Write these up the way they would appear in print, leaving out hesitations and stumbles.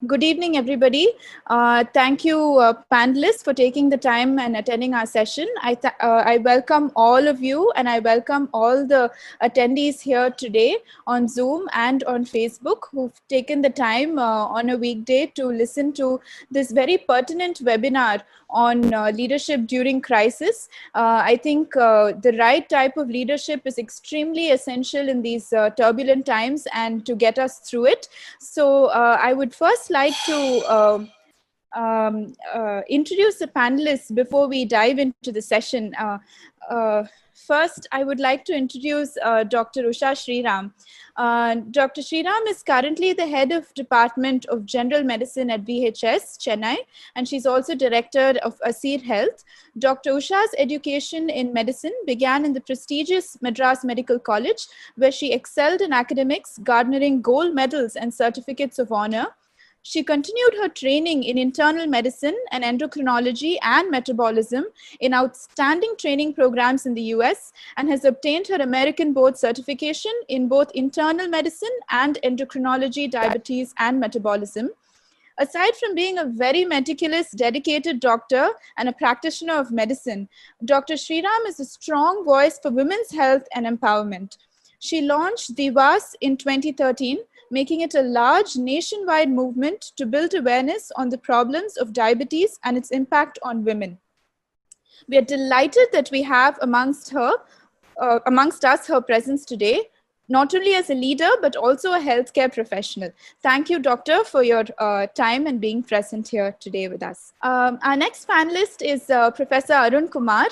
Good evening, everybody. Thank you, panelists, for taking the time and attending our session. I welcome all of you and I welcome all the attendees here today on Zoom and on Facebook who've taken the time on a weekday to listen to this very pertinent webinar on leadership during crisis. I think the right type of leadership is extremely essential in these turbulent times and to get us through it. So I would first like to introduce the panelists before we dive into the session. First, I would like to introduce Dr. Usha Sriram. Dr. Sriram is currently the head of Department of General Medicine at VHS, Chennai, and she's also director of Asir Health. Dr. Usha's education in medicine began in the prestigious Madras Medical College, where she excelled in academics, garnering gold medals and certificates of honor. She continued her training in internal medicine and endocrinology and metabolism in outstanding training programs in the US and has obtained her American board certification in both internal medicine and endocrinology, diabetes, and metabolism. Aside from being a very meticulous, dedicated doctor and a practitioner of medicine, Dr. Sriram is a strong voice for women's health and empowerment. She launched Divas in 2013, making it a large nationwide movement to build awareness on the problems of diabetes and its impact on women. We are delighted that we have amongst us her presence today, not only as a leader, but also a healthcare professional. Thank you, Doctor, for your time and being present here today with us. Our next panelist is Professor Arun Kumar.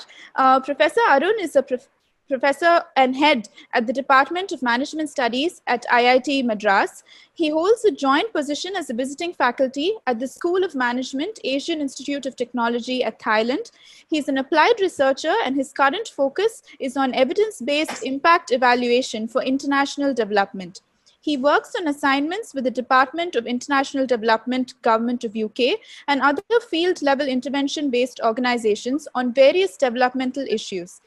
Professor Arun is a professor and head at the Department of Management Studies at IIT Madras. He holds a joint position as a visiting faculty at the School of Management, Asian Institute of Technology at Thailand. He's an applied researcher and his current focus is on evidence-based impact evaluation for international development. He works on assignments with the Department of International Development, Government of UK, and other field-level intervention-based organizations on various developmental issues.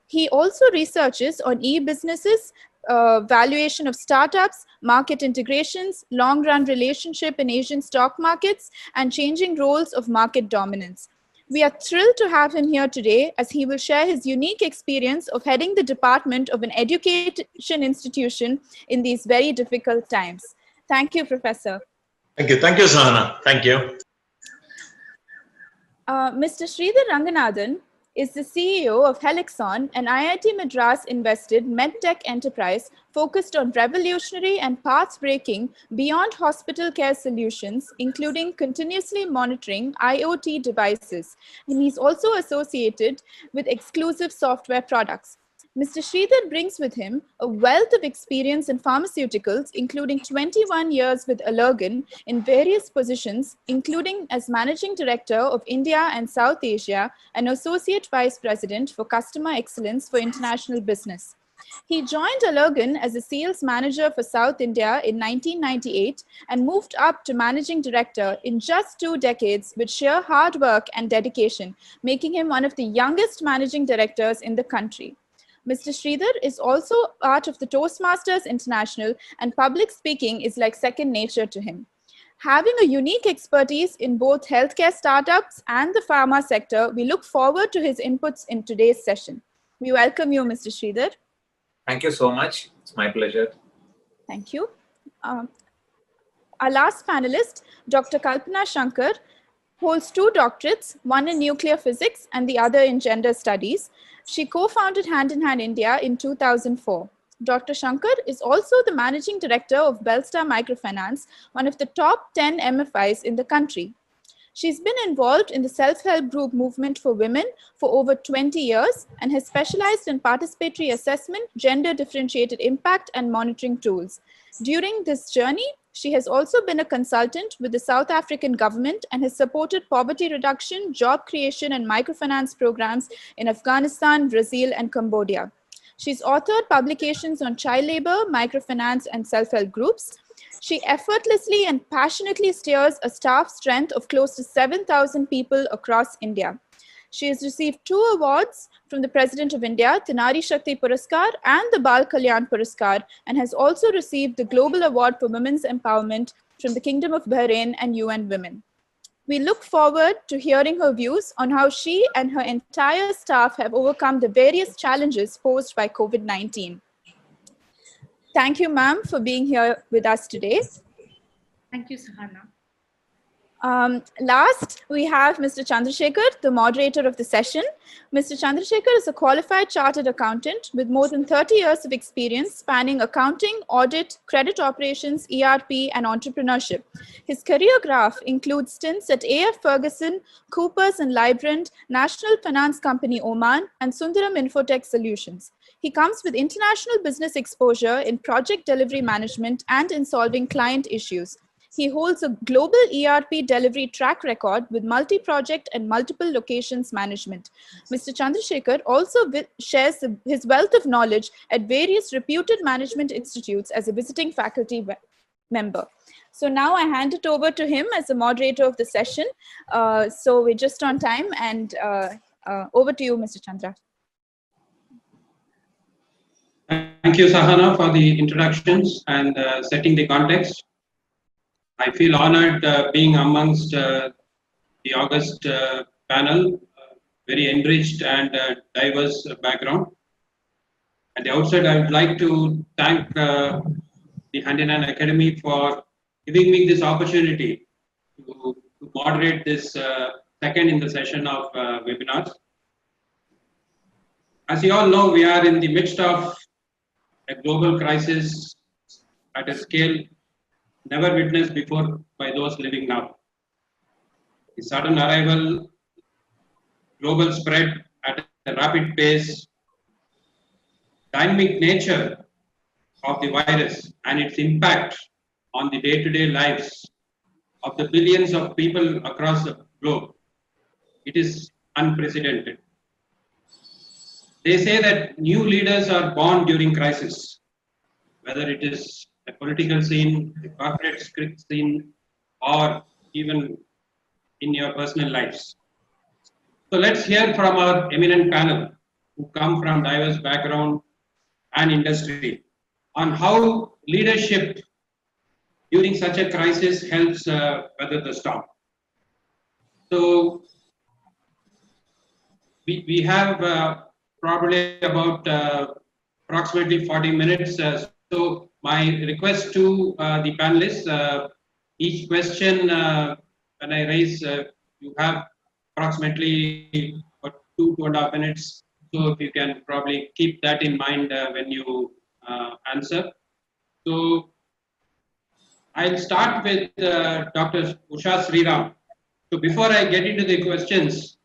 He also researches on e-businesses, valuation of startups, market integrations, long-run relationship in Asian stock markets, and changing roles of market dominance. We are thrilled to have him here today as he will share his unique experience of heading the department of an education institution in these very difficult times. Thank you, Professor. Thank you, Sahana. Thank you. Mr. Sridhar Ranganathan is the CEO of Helixon, an IIT Madras-invested medtech enterprise focused on revolutionary and path-breaking beyond hospital care solutions, including continuously monitoring IoT devices. And he's also associated with exclusive software products. Mr. Sridhar brings with him a wealth of experience in pharmaceuticals, including 21 years with Allergan in various positions, including as Managing Director of India and South Asia and Associate Vice President for Customer Excellence for International Business. He joined Allergan as a sales manager for South India in 1998 and moved up to Managing Director in just 2 decades with sheer hard work and dedication, making him one of the youngest managing directors in the country. Mr. Sridhar is also part of the Toastmasters International, and public speaking is like second nature to him. Having a unique expertise in both healthcare startups and the pharma sector, we look forward to his inputs in today's session. We welcome you, Mr. Sridhar. Thank you so much. It's my pleasure. Thank you. Our last panelist, Dr. Kalpana Shankar, holds 2 doctorates, one in nuclear physics and the other in gender studies. She co-founded Hand in Hand India in 2004. Dr. Shankar is also the managing director of Belstar Microfinance, one of the top 10 MFIs in the country. She's been involved in the self-help group movement for women for over 20 years and has specialized in participatory assessment, gender differentiated impact, and monitoring tools. During this journey, she has also been a consultant with the South African government and has supported poverty reduction, job creation, and microfinance programs in Afghanistan, Brazil, and Cambodia. She's authored publications on child labor, microfinance, and self-help groups. She effortlessly and passionately steers a staff strength of close to 7,000 people across India. She has received 2 awards from the President of India, the Nari Shakti Puraskar and the Bal Kalyan Puraskar, and has also received the Global Award for Women's Empowerment from the Kingdom of Bahrain and UN Women. We look forward to hearing her views on how she and her entire staff have overcome the various challenges posed by COVID-19. Thank you, ma'am, for being here with us today. Thank you, Sahana. Last, we have Mr. Chandrasekhar, the moderator of the session. Mr. Chandrasekhar is a qualified chartered accountant with more than 30 years of experience spanning accounting, audit, credit operations, ERP, and entrepreneurship. His career graph includes stints at AF Ferguson, Coopers and Lybrand, National Finance Company Oman, and Sundaram Infotech Solutions. He comes with international business exposure in project delivery management and in solving client issues. He holds a global ERP delivery track record with multi-project and multiple locations management. Mr. Chandrasekhar also shares his wealth of knowledge at various reputed management institutes as a visiting faculty member. So now I hand it over to him as the moderator of the session. So we're just on time, and over to you, Mr. Chandra. Thank you, Sahana, for the introductions and setting the context. I feel honored being amongst the August panel, very enriched and diverse background. At the outset, I would like to thank the Handinan Academy for giving me this opportunity to moderate this second in the session of webinars. As you all know, we are in the midst of a global crisis at a scale never witnessed before by those living now. The sudden arrival, global spread at a rapid pace, dynamic nature of the virus and its impact on the day-to-day lives of the billions of people across the globe, it is unprecedented. They say that new leaders are born during crisis, whether it is a political scene, a corporate scene, or even in your personal lives. So let's hear from our eminent panel who come from diverse background and industry on how leadership during such a crisis helps weather the storm. So we have probably about approximately 40 minutes. So my request to the panelists, each question when I raise, you have approximately 2.5 minutes. So if you can probably keep that in mind when you answer. So I'll start with Dr. Usha Sriram. So before I get into the questions,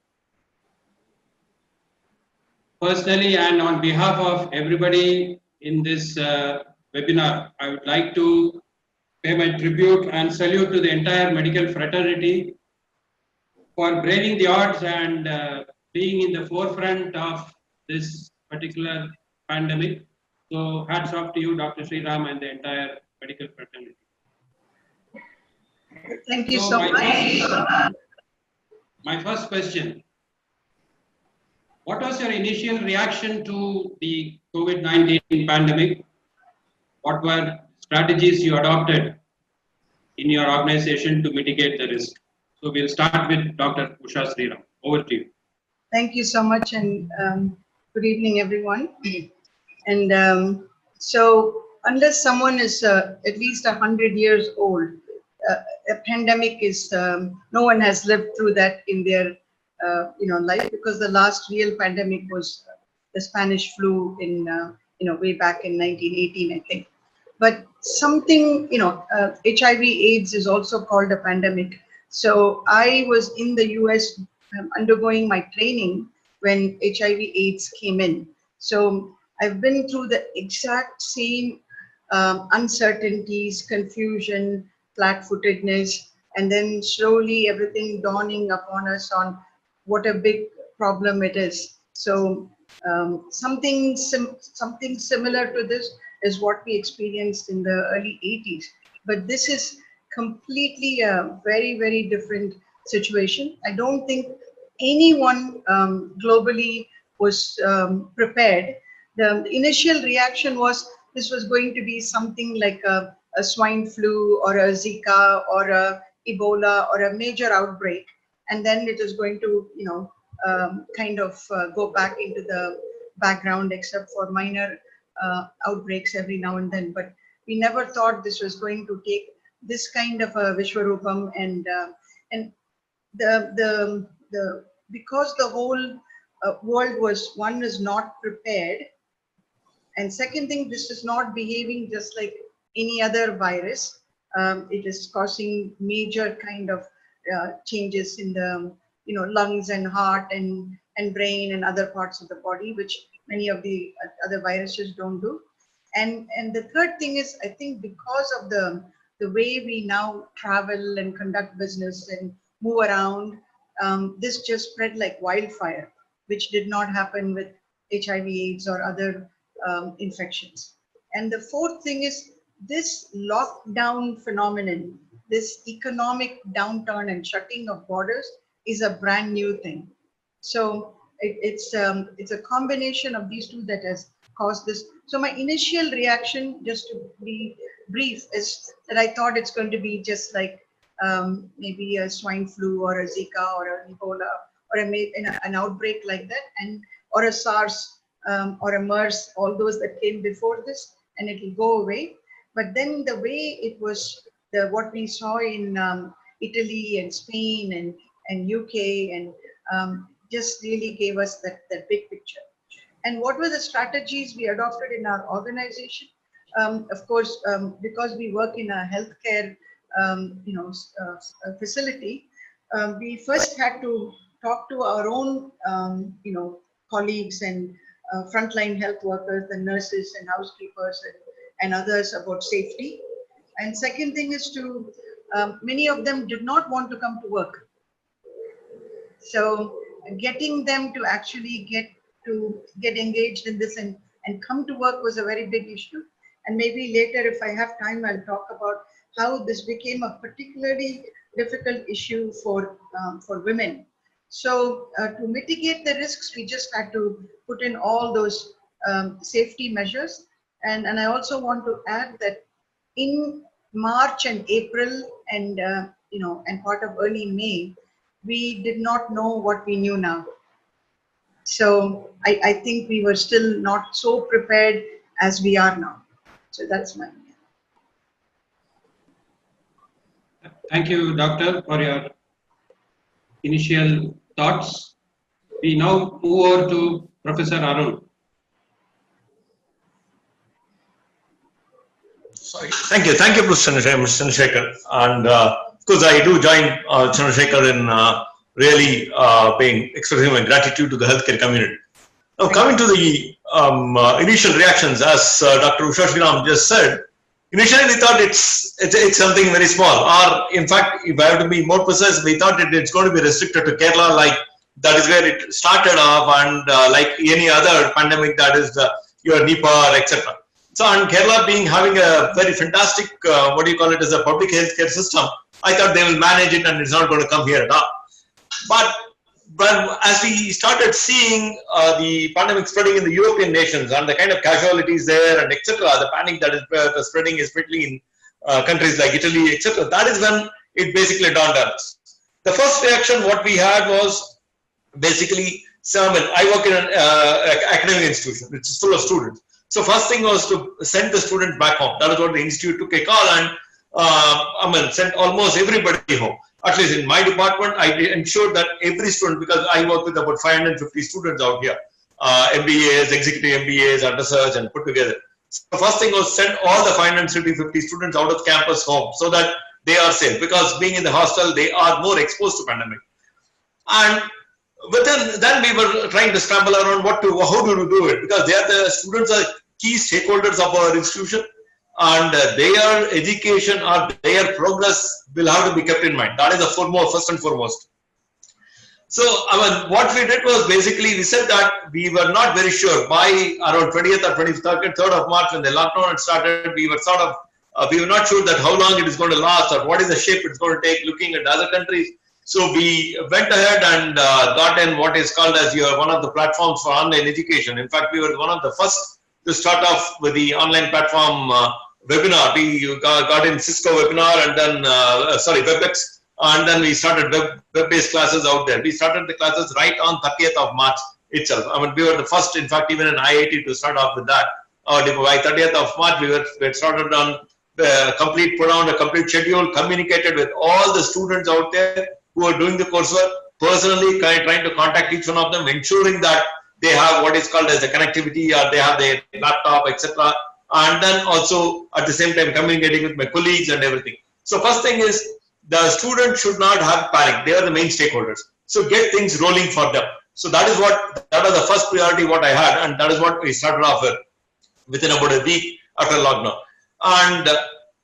personally and on behalf of everybody in this webinar, I would like to pay my tribute and salute to the entire medical fraternity for braving the odds and being in the forefront of this particular pandemic. So hats off to you, Dr. Sriram, and the entire medical fraternity. Thank you so much. My first question. What was your initial reaction to the COVID-19 pandemic? What were strategies you adopted in your organization to mitigate the risk? So we'll start with Dr. Usha Sriram. Over to you. Thank you so much, and good evening, everyone. And so unless someone is at least 100 years old, a pandemic is, no one has lived through that in their life, because the last real pandemic was the Spanish flu in, way back in 1918, I think. But something, HIV AIDS is also called a pandemic. So I was in the US undergoing my training when HIV AIDS came in. So I've been through the exact same uncertainties, confusion, flat-footedness, and then slowly everything dawning upon us on what a big problem it is. So something similar to this is what we experienced in the early 80s. But this is completely a very, very different situation. I don't think anyone globally was prepared. The initial reaction was this was going to be something like a a swine flu or a Zika or a Ebola or a major outbreak, and then it is going to, go back into the background, except for minor outbreaks every now and then. But we never thought this was going to take this kind of a Vishwarupam, and because the whole world was not prepared, and second thing, this is not behaving just like any other virus. It is causing major kind of changes in the lungs and heart and brain and other parts of the body, which many of the other viruses don't do. And the third thing is, I think because of the way we now travel and conduct business and move around, this just spread like wildfire, which did not happen with HIV/AIDS or other infections. And the fourth thing is, this lockdown phenomenon, this economic downturn and shutting of borders is a brand new thing. So it's a combination of these two that has caused this. So my initial reaction, just to be brief, is that I thought it's going to be just like maybe a swine flu or a Zika or an Ebola or an outbreak like that, or a SARS or a MERS, all those that came before this, and it will go away. But then the way it was, what we saw in Italy and Spain and UK and just really gave us that big picture. And what were the strategies we adopted in our organization? Of course, because we work in a healthcare facility, we first had to talk to our own colleagues and frontline health workers, the nurses and housekeepers and others about safety. And second thing is to, many of them did not want to come to work. So getting them to actually get engaged in this and come to work was a very big issue. And maybe later, if I have time, I'll talk about how this became a particularly difficult issue for women. So to mitigate the risks, we just had to put in all those safety measures. And I also want to add that in March and April and part of early May, we did not know what we knew now. So I think we were still not so prepared as we are now. So that's my. Thank you, Doctor, for your initial thoughts. We now move over to Professor Arun. Sorry. Thank you, Mr. Chandrasekhar. And of course, I do join Chandrasekhar in really expressing my gratitude to the healthcare community. Now, coming to the initial reactions, as Dr. Usha Sriram just said, initially we thought it's something very small. Or, in fact, if I have to be more precise, we thought it's going to be restricted to Kerala, like that is where it started off, and like any other pandemic, that is your Nipah, etc. So, and Kerala having a very fantastic, as a public healthcare system, I thought they will manage it and it's not going to come here at all. But as we started seeing the pandemic spreading in the European nations and the kind of casualties there and etc., the panic that is spreading, especially in countries like Italy, etc., that is when it basically dawned on us. The first reaction what we had was basically, I work in an academic institution which is full of students. So first thing was to send the students back home. That is what the institute took a call and sent almost everybody home. At least in my department, I ensured that every student, because I work with about 550 students out here, MBAs, executive MBAs, and research, and put together. So the first thing was send all the 550 students out of campus home so that they are safe, because being in the hostel, they are more exposed to pandemic. But then we were trying to scramble around how do we do it, because the students are key stakeholders of our institution, and their education or their progress will have to be kept in mind. That is the first and foremost. So, what we did was basically we said that we were not very sure by around 20th or 23rd of March when the lockdown had started. We were we were not sure that how long it is going to last or what is the shape it's going to take, looking at other countries. So we went ahead and got in what is called as one of the platforms for online education. In fact, we were one of the first to start off with the online platform webinar. We got in Cisco webinar and then, WebEx, and then we started web-based classes out there. We started the classes right on 30th of March itself. I mean, we were the first, in fact, even in IIT to start off with that. By 30th of March, we had started on put on a complete schedule, communicated with all the students out there who are doing the coursework, personally trying to contact each one of them, ensuring that they have what is called as the connectivity, or they have their laptop, etc. And then also at the same time communicating with my colleagues and everything. So first thing is, the students should not have panic. They are the main stakeholders. So get things rolling for them. So that was the first priority what I had, and that is what we started off with within about a week after lockdown. And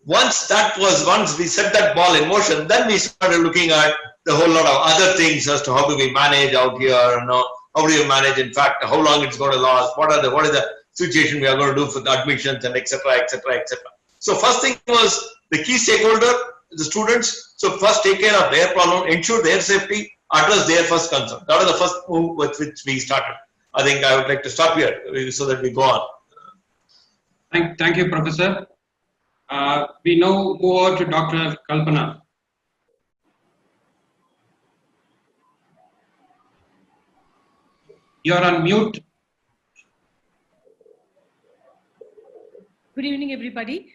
once we set that ball in motion, then we started looking at the whole lot of other things as to how do we manage out here, how do you manage, in fact, how long it's going to last, what is the situation we are going to do for the admissions, and etc., etc., etc. So first thing was the key stakeholder, the students. So first take care of their problem, ensure their safety, address their first concern. That was the first move with which we started. I think I would like to stop here so that we go on. Thank you, Professor. We now move over to Dr. Kalpana. You are on mute. Good evening, everybody.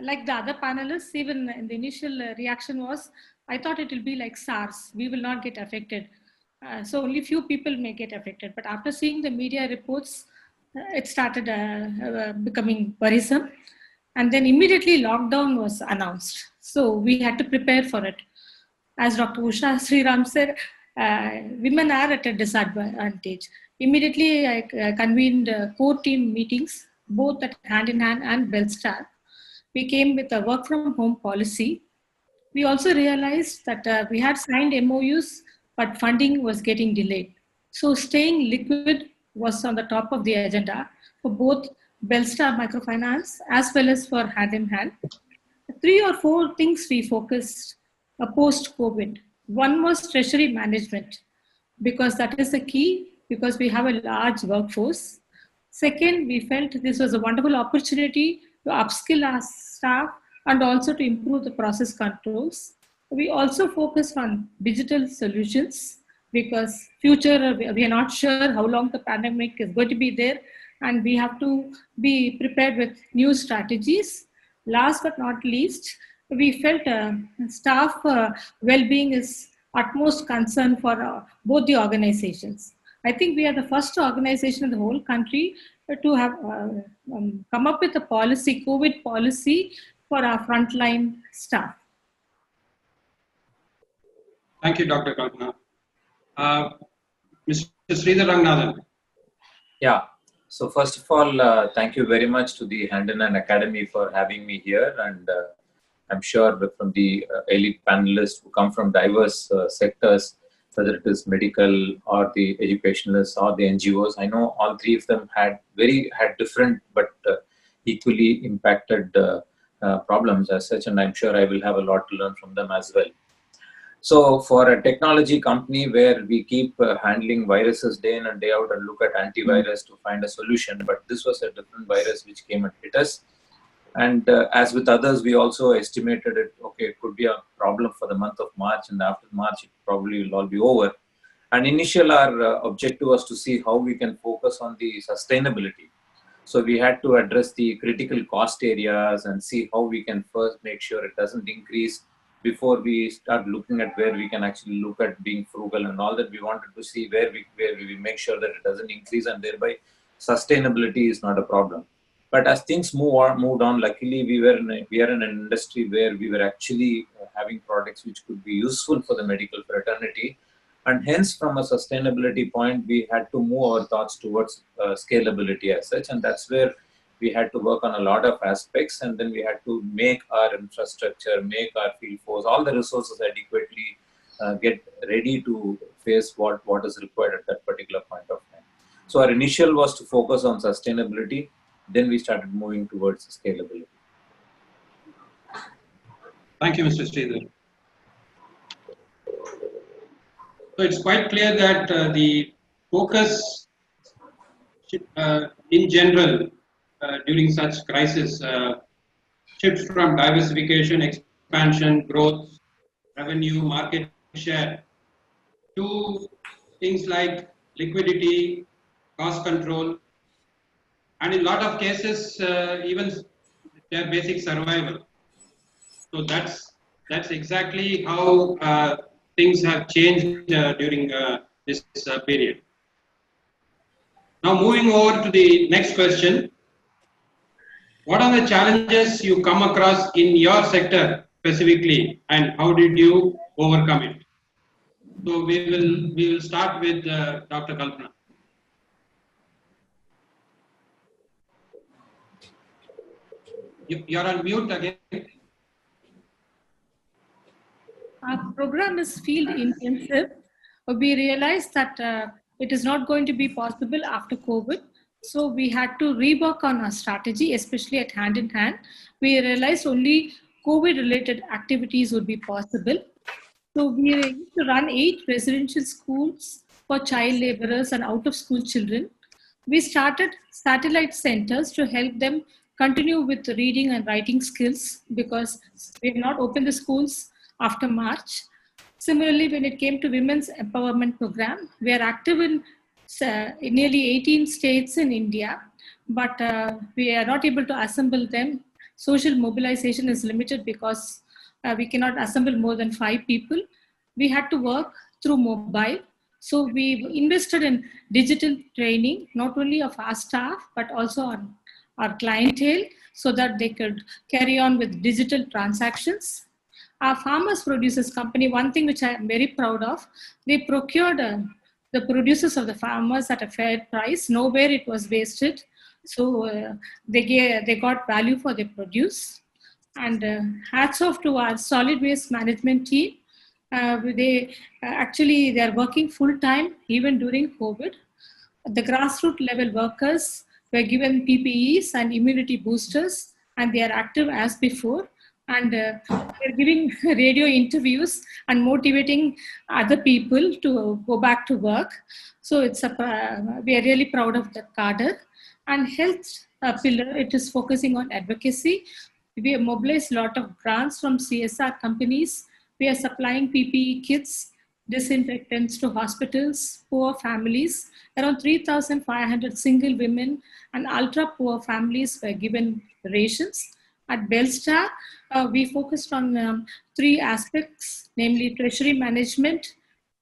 Like the other panelists, even in the initial reaction was, I thought it will be like SARS. We will not get affected. So only few people may get affected. But after seeing the media reports, it started becoming worrisome. And then immediately lockdown was announced. So we had to prepare for it. As Dr. Usha Sriram said, women are at a disadvantage. Immediately I convened core team meetings, both at Hand in Hand and Bellstar. We came with a work from home policy. We also realized that we had signed MOUs, but funding was getting delayed. So staying liquid was on the top of the agenda for both Bellstar Microfinance as well as for Hand in Hand. 3 or 4 things we focused post-COVID. One was treasury management, because that is the key, because we have a large workforce. Second, we felt this was a wonderful opportunity to upskill our staff and also to improve the process controls. We also focused on digital solutions, because future, we are not sure how long the pandemic is going to be there, and we have to be prepared with new strategies. Last but not least, we felt staff well-being is utmost concern for both the organizations. I think we are the first organization in the whole country to have come up with a policy, COVID policy for our frontline staff. Thank you, Dr. Kalpana. Mr. Sridhar Ranganathan. Yeah. So first of all, thank you very much to the Hand in Hand Academy for having me here, and I'm sure that from the elite panelists who come from diverse sectors, whether it is medical or the educationalists or the NGOs, I know all 3 of them had different but equally impacted problems as such, and I'm sure I will have a lot to learn from them as well. So for a technology company where we keep handling viruses day in and day out and look at antivirus to find a solution, but this was a different virus which came and hit us. And as with others, we also estimated it, okay, it could be a problem for the month of March, and after March, it probably will all be over. And initial, our objective was to see how we can focus on the sustainability. So we had to address the critical cost areas and see how we can first make sure it doesn't increase before we start looking at where we can actually look at being frugal and all that. We wanted to see where we make sure that it doesn't increase, and thereby sustainability is not a problem. But as things moved on, luckily we are in an industry where we were actually having products which could be useful for the medical fraternity, and hence from a sustainability point we had to move our thoughts towards scalability as such, and that's where we had to work on a lot of aspects, and then we had to make our infrastructure, make our field force, all the resources adequately get ready to face what is required at that particular point of time. So our initial was to focus on sustainability. Then we started moving towards scalability. Thank you, Mr. Sridhar. So it's quite clear that the focus in general during such crisis shift from diversification, expansion, growth, revenue, market share to things like liquidity, cost control, and in a lot of cases, even their basic survival. So that's exactly how things have changed during this period. Now, moving over to the next question. What are the challenges you come across in your sector specifically, and how did you overcome it? So we will start with Dr. Kalpana. You're on mute again. Our program is field intensive. We realized that it is not going to be possible after COVID. So we had to rework on our strategy, especially at Hand in Hand. We realized only COVID related activities would be possible. So we used to run 8 residential schools for child laborers and out of school children. We started satellite centers to help them continue with reading and writing skills because we have not opened the schools after March. Similarly, when it came to women's empowerment program, we are active in nearly 18 states in India, but we are not able to assemble them. Social mobilization is limited because we cannot assemble more than 5 people. We had to work through mobile. So we invested in digital training, not only of our staff, but also on our clientele so that they could carry on with digital transactions. Our farmers producers company, one thing which I am very proud of, they procured the produces of the farmers at a fair price. Nowhere it was wasted. So they got value for their produce. And hats off to our solid waste management team. They're working full time even during COVID. The grassroots level workers were given PPEs and immunity boosters, and they are active as before. And they're giving radio interviews and motivating other people to go back to work. So we are really proud of the cadre. And health pillar, it is focusing on advocacy. We have mobilized a lot of grants from CSR companies. We are supplying PPE kits, disinfectants to hospitals, poor families. Around 3,500 single women and ultra poor families were given rations. At Belstar, we focused on 3 aspects, namely treasury management,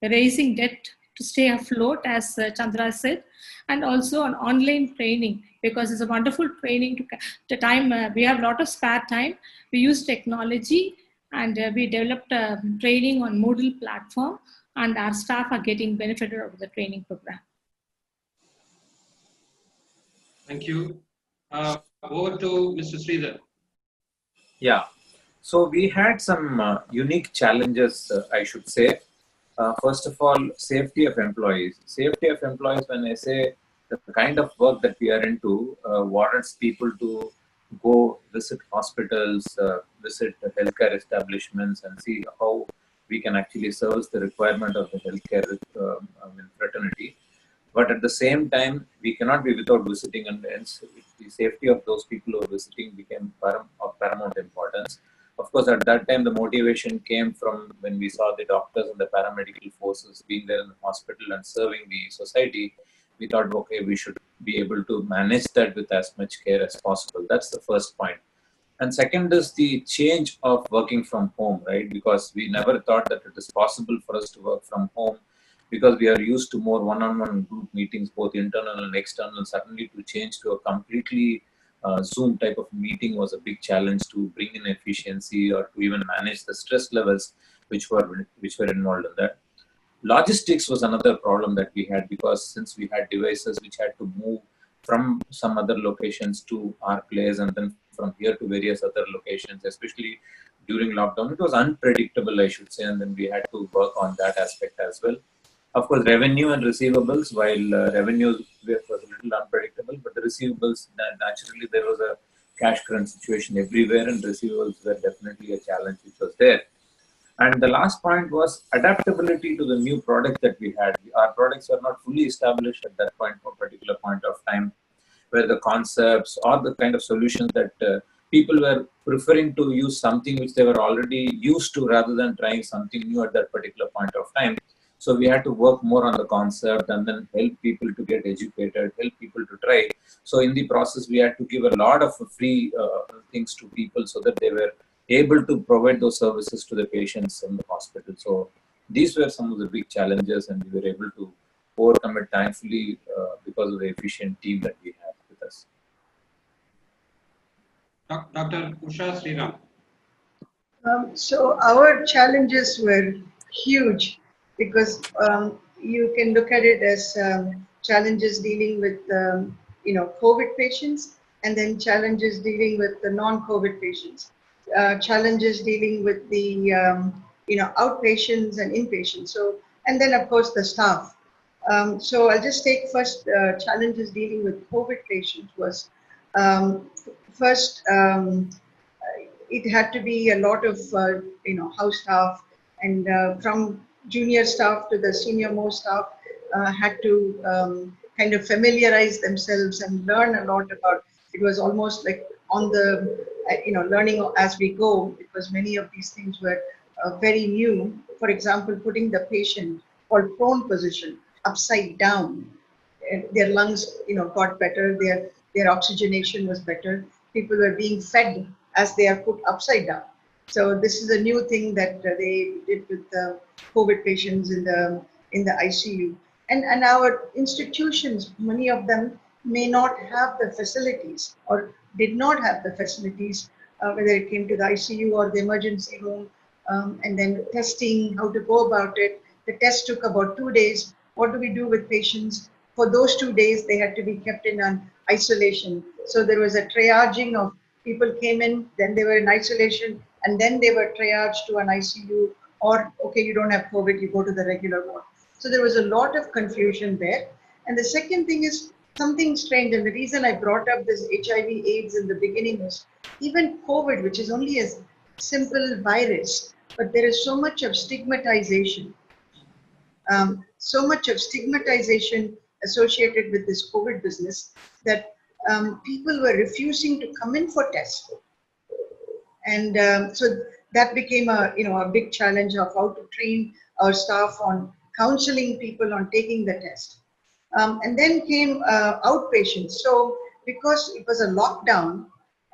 raising debt to stay afloat, as Chandra said, and also on online training, because it's a wonderful training to time. We have a lot of spare time. We use technology and we developed a training on Moodle platform, and our staff are getting benefited out of the training program. Thank you. Over to Mr. Sridhar. Yeah, so we had some unique challenges, I should say. First of all, safety of employees. Safety of employees, when I say the kind of work that we are into, warrants people to go visit hospitals, visit healthcare establishments, and see how we can actually service the requirement of the healthcare fraternity. But at the same time, we cannot be without visiting, and hence the safety of those people who are visiting became of paramount importance. Of course, at that time, the motivation came from when we saw the doctors and the paramedical forces being there in the hospital and serving the society. We thought, okay, we should be able to manage that with as much care as possible. That's the first point. And second is the change of working from home, right? Because we never thought that it is possible for us to work from home, because we are used to more one-on-one group meetings, both internal and external. Suddenly to change to a completely Zoom type of meeting was a big challenge to bring in efficiency or to even manage the stress levels which were involved in that. Logistics was another problem that we had, because since we had devices which had to move from some other locations to our place and then from here to various other locations, especially during lockdown, it was unpredictable, I should say, and then we had to work on that aspect as well. Of course, revenue and receivables, while revenues was a little unpredictable, but the receivables, naturally there was a cash crunch situation everywhere, and receivables were definitely a challenge which was there. And the last point was adaptability to the new product that we had. Our products were not fully established at that point, for a particular point of time, where the concepts or the kind of solutions that people were preferring to use something which they were already used to rather than trying something new at that particular point of time. So we had to work more on the concept and then help people to get educated, help people to try. So in the process, we had to give a lot of free things to people so that they were able to provide those services to the patients in the hospital. So these were some of the big challenges, and we were able to overcome it thankfully because of the efficient team that we have with us. Dr. Usha Sriram. So our challenges were huge because you can look at it as challenges dealing with COVID patients, and then challenges dealing with the non-COVID patients, challenges dealing with the outpatients and inpatients. So, and then of course the staff. So I'll just take first challenges dealing with COVID patients was first. It had to be a lot of house staff, and from junior staff to the senior most staff had to kind of familiarize themselves and learn a lot about. It was almost like on the learning as we go, because many of these things were very new. For example, putting the patient or prone position upside down, their lungs got better, their oxygenation was better, people were being fed as they are put upside down. So this is a new thing that they did with the COVID patients in the ICU. And our institutions, many of them may not have the facilities or did not have the facilities, whether it came to the ICU or the emergency room, and then testing, how to go about it. The test took about 2 days. What do we do with patients? For those 2 days, they had to be kept in an isolation. So there was a triaging of people came in, then they were in isolation, and then they were triaged to an ICU, or, okay, you don't have COVID, you go to the regular ward. So there was a lot of confusion there. And the second thing is something strange, and the reason I brought up this HIV AIDS in the beginning was even COVID, which is only a simple virus, but there is so much of stigmatization. Associated with this COVID business that people were refusing to come in for tests, and so that became a big challenge of how to train our staff on counseling people on taking the test. And then came outpatients. So because it was a lockdown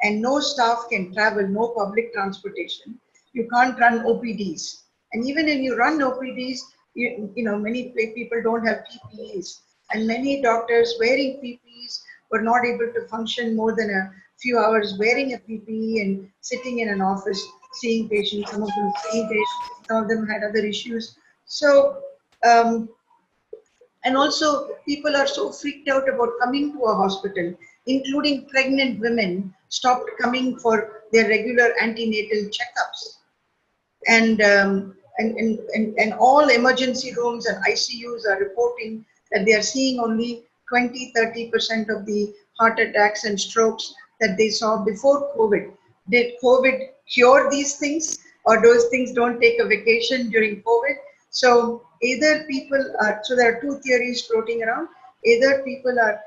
and no staff can travel, no public transportation, you can't run OPDs. And even when you run OPDs, many people don't have PPEs. And many doctors wearing PPEs were not able to function more than a few hours wearing a PPE and sitting in an office, seeing patients. Some of them seeing patients, some of them had other issues. So, and also people are so freaked out about coming to a hospital, including pregnant women stopped coming for their regular antenatal checkups. And all emergency rooms and ICUs are reporting that they are seeing only 20-30% of the heart attacks and strokes that they saw before COVID. Did COVID cure these things, or those things don't take a vacation during COVID? So either people are, so there are two theories floating around. Either people are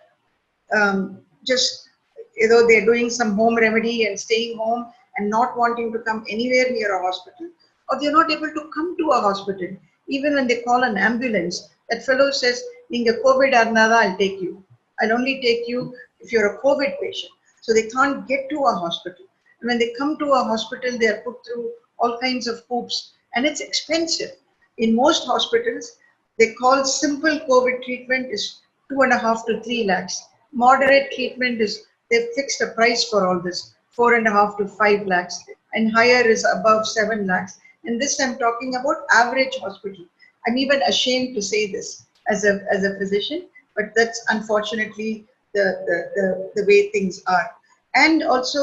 just, they're doing some home remedy and staying home and not wanting to come anywhere near a hospital, or they're not able to come to a hospital. Even when they call an ambulance, that fellow says, "Ninga COVID arnada, I'll take you. I'll only take you if you're a COVID patient." So they can't get to a hospital. And when they come to a hospital, they are put through all kinds of hoops, and it's expensive. In most hospitals, they call simple COVID treatment is 2.5 to 3 lakhs. Moderate treatment is, they've fixed a price for all this, 4.5 to 5 lakhs, and higher is above 7 lakhs. And this I'm talking about average hospital. I'm even ashamed to say this as a physician, but that's unfortunately the way things are. And also,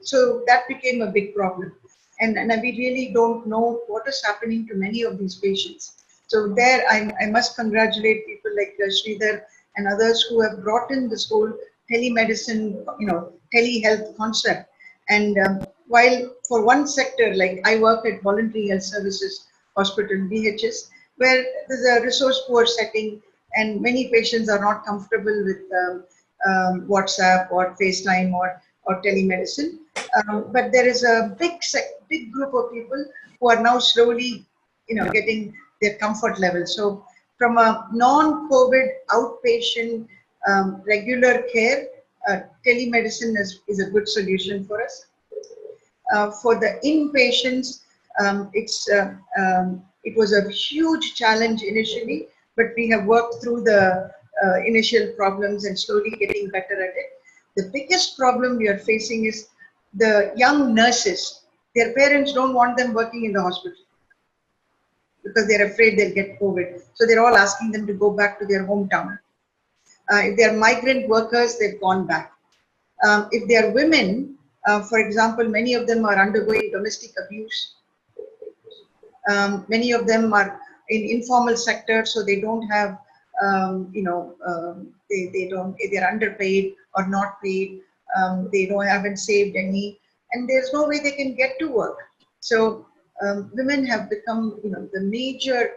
so that became a big problem. And we really don't know what is happening to many of these patients. So there, I must congratulate people like Sridhar and others who have brought in this whole telemedicine, telehealth concept. And while for one sector, like I work at Voluntary Health Services Hospital, VHS, where there's a resource poor setting and many patients are not comfortable with WhatsApp or FaceTime or or telemedicine. But there is a big group of people who are now slowly, getting their comfort level. So from a non-COVID outpatient regular care, telemedicine is a good solution for us. For the inpatients, it was a huge challenge initially, but we have worked through the initial problems and slowly getting better at it. The biggest problem we are facing is the young nurses. Their parents don't want them working in the hospital because they're afraid they'll get COVID. So they're all asking them to go back to their hometown. If they're migrant workers, they've gone back. If they're women, for example, many of them are undergoing domestic abuse. Many of them are in informal sector, so they don't have, they're underpaid or not paid. They haven't saved any, and there's no way they can get to work. So women have become, the major,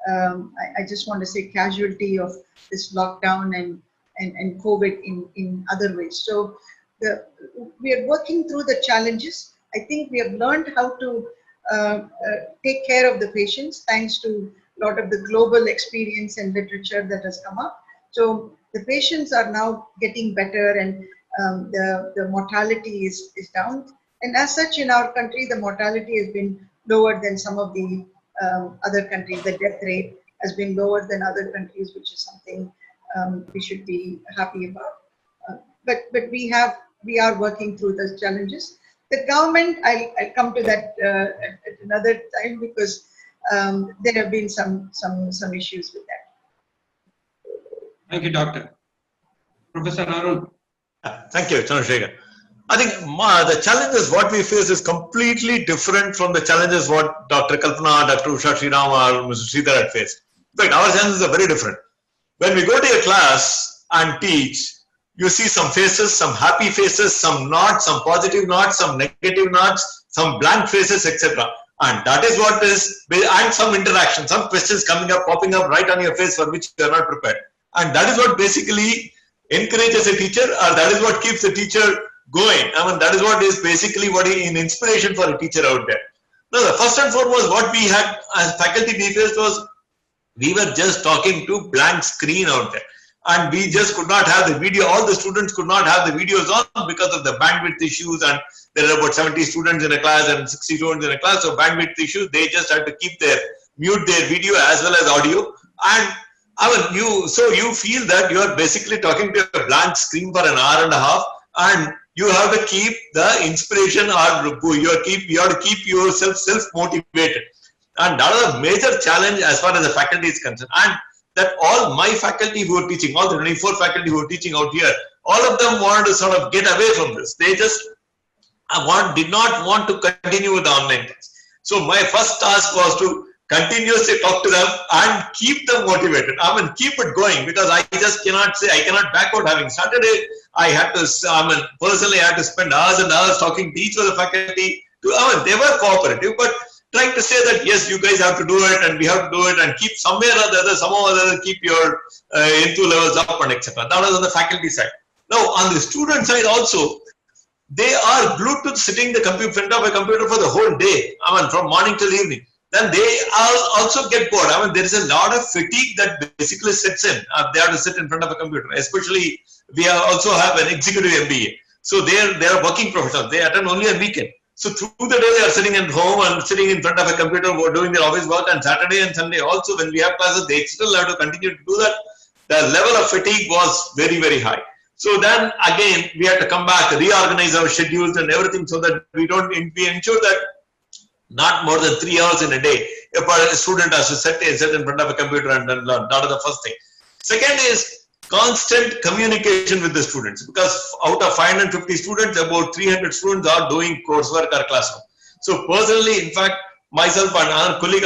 I just want to say, casualty of this lockdown and COVID in other ways. So we are working through the challenges. I think we have learned how to take care of the patients thanks to a lot of the global experience and literature that has come up. So the patients are now getting better, and the mortality is down. And as such, in our country, the mortality has been lower than some of the other countries. The death rate has been lower than other countries, which is something we should be happy about. But we are working through those challenges. The government, I'll come to that at another time, because there have been some issues with that. Thank you, Doctor. Professor Arun. Thank you, Chandrasekhar. I think the challenges what we face is completely different from the challenges what Dr. Kalpana, Dr. Usha Sriram or Mr. Sridhar had faced. In fact, our challenges are very different. When we go to a class and teach, you see some faces, some happy faces, some nods, some positive nods, some negative nods, some blank faces, etc. And that is what is, and some interaction, some questions coming up, popping up right on your face for which you are not prepared. And that is what basically encourages a teacher, or that is what keeps the teacher going. I mean, that is what is basically what is an inspiration for a teacher out there. Now, the first and foremost, what we had as faculty we faced was, we were just talking to blank screen out there. And we just could not have the video. All the students could not have the videos on because of the bandwidth issues. And there are about 70 students in a class and 60 students in a class. So bandwidth issues, they just had to mute their video as well as audio. And I mean, you feel that you are basically talking to a blank screen for an hour and a half, and you have to keep the inspiration, or you have to keep yourself self-motivated. And that is a major challenge as far as the faculty is concerned. And that all my faculty who are teaching, all the 24 faculty who are teaching out here, all of them wanted to sort of get away from this. They just did not want to continue with the online class. So my first task was to continuously talk to them and keep them motivated. I mean, keep it going, because I just cannot say, I cannot back out. Having started it, I had to, personally I had to spend hours and hours talking to each of the faculty. They were cooperative, but trying to say that, yes, you guys have to do it and we have to do it, and keep somehow or other, keep your N2 levels up and etc. That was on the faculty side. Now, on the student side also, they are glued to sitting in the front of a computer for the whole day. From morning till evening. Then they also get bored. there is a lot of fatigue that basically sets in. They have to sit in front of a computer. Especially, we also have an executive MBA. So they are working professionals. They attend only a weekend. So through the day, they are sitting at home and sitting in front of a computer, doing their office work. And Saturday and Sunday also, when we have classes, they still have to continue to do that. The level of fatigue was very, very high. So then again, we had to come back, reorganize our schedules and everything, so that we ensure that not more than 3 hours in a day, if a student has to sit in front of a computer and learn. That is the first thing. Second is constant communication with the students, because out of 550 students, about 300 students are doing coursework or classroom. So personally, in fact, myself and our colleague,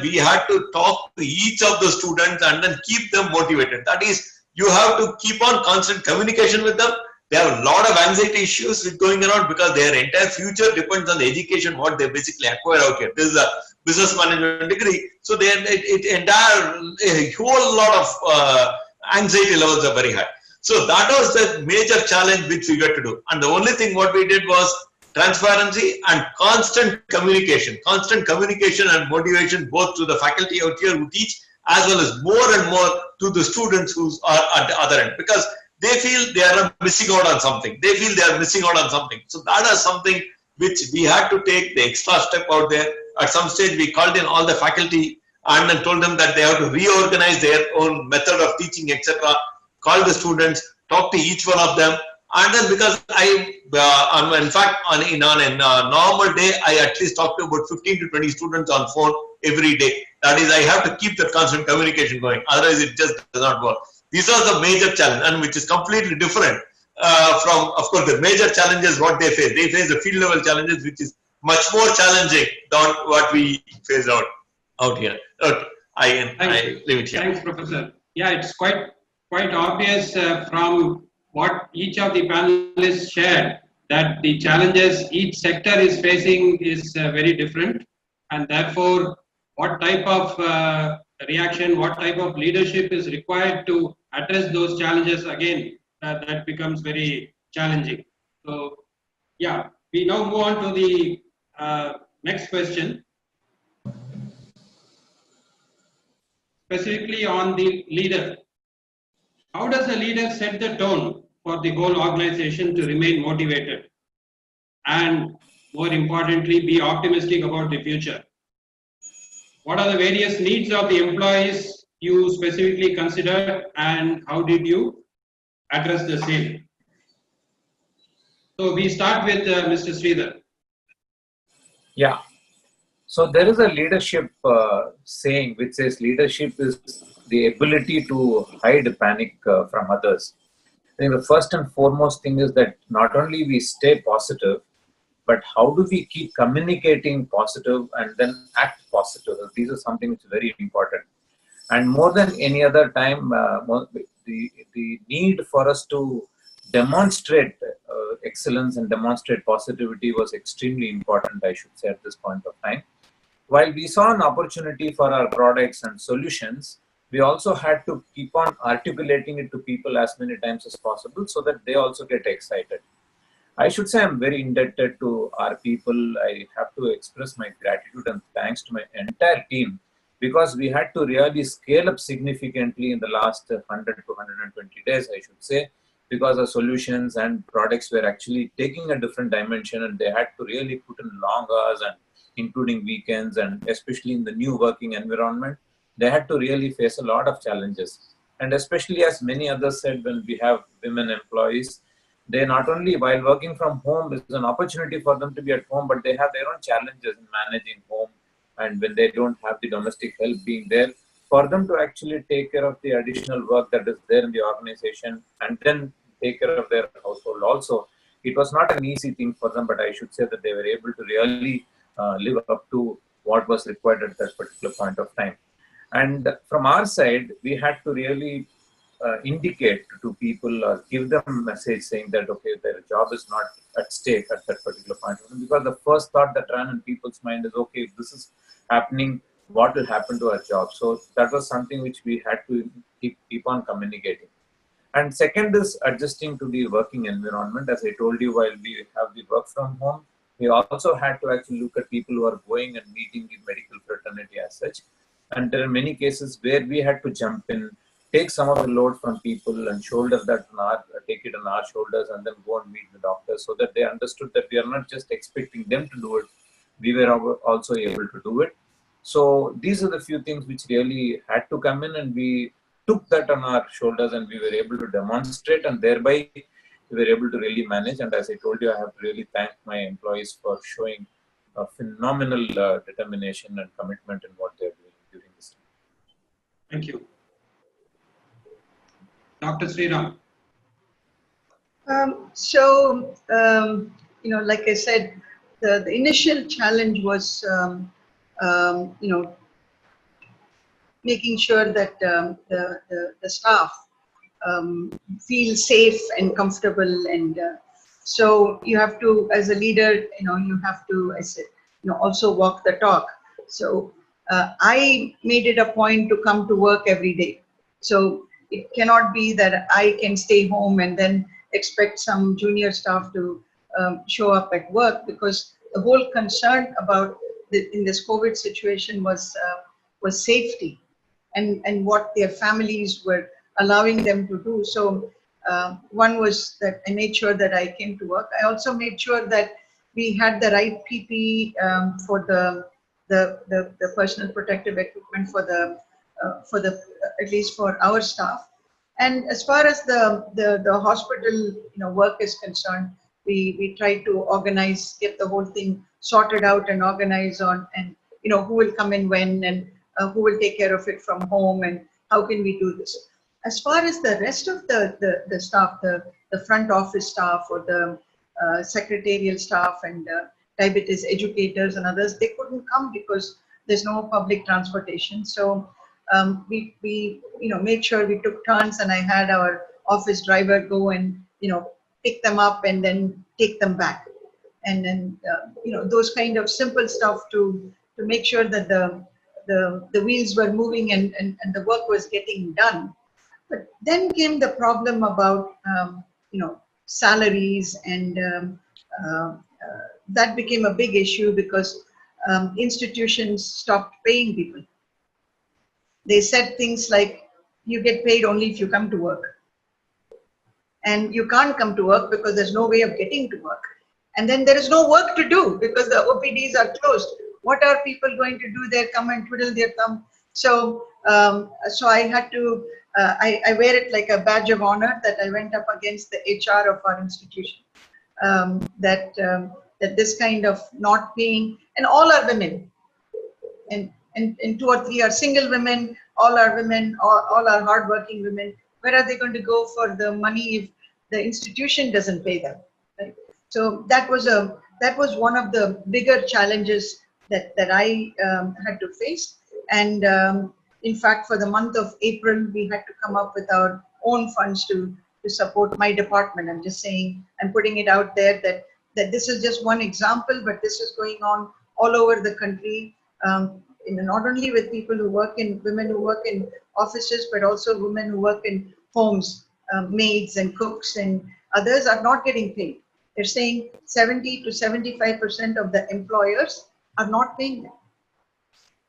we had to talk to each of the students and then keep them motivated. That is, you have to keep on constant communication with them. They have a lot of anxiety issues with going around, because their entire future depends on the education what they basically acquire out here. This is a business management degree, so a whole lot of anxiety levels are very high. So that was the major challenge which we got to do. And the only thing what we did was transparency and constant communication and motivation, both to the faculty out here who teach, as well as more and more to the students who are at the other end, because they feel they are missing out on something. So that is something which we had to take the extra step out there. At some stage, we called in all the faculty and then told them that they have to reorganize their own method of teaching, etc. Call the students, talk to each one of them. And then because in fact, on a normal day, I at least talk to about 15 to 20 students on phone every day. That is, I have to keep that constant communication going. Otherwise, it just does not work. These are the major challenge, and which is completely different from, of course, the major challenges what they face. They face the field level challenges, which is much more challenging than what we face out here. Okay. I leave it here. Thanks, Professor. Yeah, it's quite obvious from what each of the panelists shared that the challenges each sector is facing is very different, and therefore what type of reaction, what type of leadership is required to address those challenges, again, that becomes very challenging. So yeah, we now move on to the next question, specifically on the leader. How does a leader set the tone for the whole organization to remain motivated and, more importantly, be optimistic about the future? What are the various needs of the employees you specifically considered, and how did you address the same? So we start with Mr. Sridhar. Yeah. So there is a leadership saying which says leadership is the ability to hide panic from others. I think the first and foremost thing is that not only we stay positive, but how do we keep communicating positive and then act positive? These are something which is very important. And more than any other time, the need for us to demonstrate excellence and demonstrate positivity was extremely important, I should say, at this point of time. While we saw an opportunity for our products and solutions, we also had to keep on articulating it to people as many times as possible so that they also get excited. I should say I'm very indebted to our people. I have to express my gratitude and thanks to my entire team, because we had to really scale up significantly in the last 100 to 120 days, I should say, because our solutions and products were actually taking a different dimension, and they had to really put in long hours, and including weekends, and especially in the new working environment, they had to really face a lot of challenges. And especially, as many others said, when we have women employees, they not only, while working from home, is an opportunity for them to be at home, but they have their own challenges in managing home, and when they don't have the domestic help being there, for them to actually take care of the additional work that is there in the organization and then take care of their household also. It was not an easy thing for them, but I should say that they were able to really live up to what was required at that particular point of time. And from our side, we had to really indicate to people or give them a message saying that, okay, their job is not at stake at that particular point of time, because the first thought that ran in people's mind is, okay, if this is happening, what will happen to our job? So that was something which we had to keep on communicating. And second is adjusting to the working environment. As I told you, while we have the work from home, we also had to actually look at people who are going and meeting the medical fraternity as such. And there are many cases where we had to jump in, take some of the load from people and shoulder that take it on our shoulders, and then go and meet the doctors, so that they understood that we are not just expecting them to do it, we were also able to do it. So these are the few things which really had to come in, and we took that on our shoulders, and we were able to demonstrate, and thereby we were able to really manage. And as I told you, I have to really thank my employees for showing a phenomenal determination and commitment in what they're doing during this time. Thank you. Dr. Sriram. Like I said, the initial challenge was, making sure that the staff feel safe and comfortable, and so you have to, as a leader, you have to, also walk the talk. So I made it a point to come to work every day. So it cannot be that I can stay home and then expect some junior staff to show up at work, because the whole concern about in this COVID situation was safety and what their families were allowing them to do. So one was that I made sure that I came to work. I also made sure that we had the right PPE for the personal protective equipment for the at least for our staff. And as far as the hospital work is concerned, we try to organize, get the whole thing sorted out and organize on, and who will come in when, and who will take care of it from home, and how can we do this. As far as the rest of the staff, the front office staff or the secretarial staff and diabetes educators and others, they couldn't come because there's no public transportation. So we made sure we took turns, and I had our office driver go and pick them up and then take them back, and then those kind of simple stuff to make sure that the wheels were moving and the work was getting done. But then came the problem about salaries, and that became a big issue because institutions stopped paying people. They said things like, you get paid only if you come to work. And you can't come to work because there's no way of getting to work. And then there is no work to do because the OPDs are closed. What are people going to do there? Come and twiddle their thumb. So I had to, I wear it like a badge of honor that I went up against the HR of our institution. That this kind of not paying, and all are women. And 2 or 3 are single women, all are women, all are hardworking women. Where are they going to go for the money if the institution doesn't pay them? Right? So that was one of the bigger challenges that I had to face. And in fact, for the month of April, we had to come up with our own funds to support my department. I'm just saying, I'm putting it out there that this is just one example, but this is going on all over the country. Not only with people who work women who work in offices, but also women who work in homes, maids and cooks and others are not getting paid. They're saying 70 to 75% of the employers are not paying them.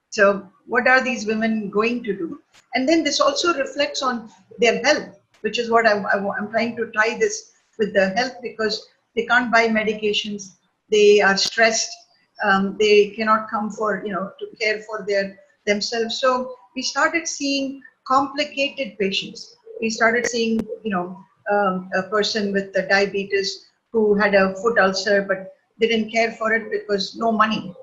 So what are these women going to do? And then this also reflects on their health, which is what I'm trying to tie this with the health, because they can't buy medications, they are stressed, they cannot come for, to care for themselves. So we started seeing complicated patients. We started seeing, a person with the diabetes who had a foot ulcer but didn't care for it because no money,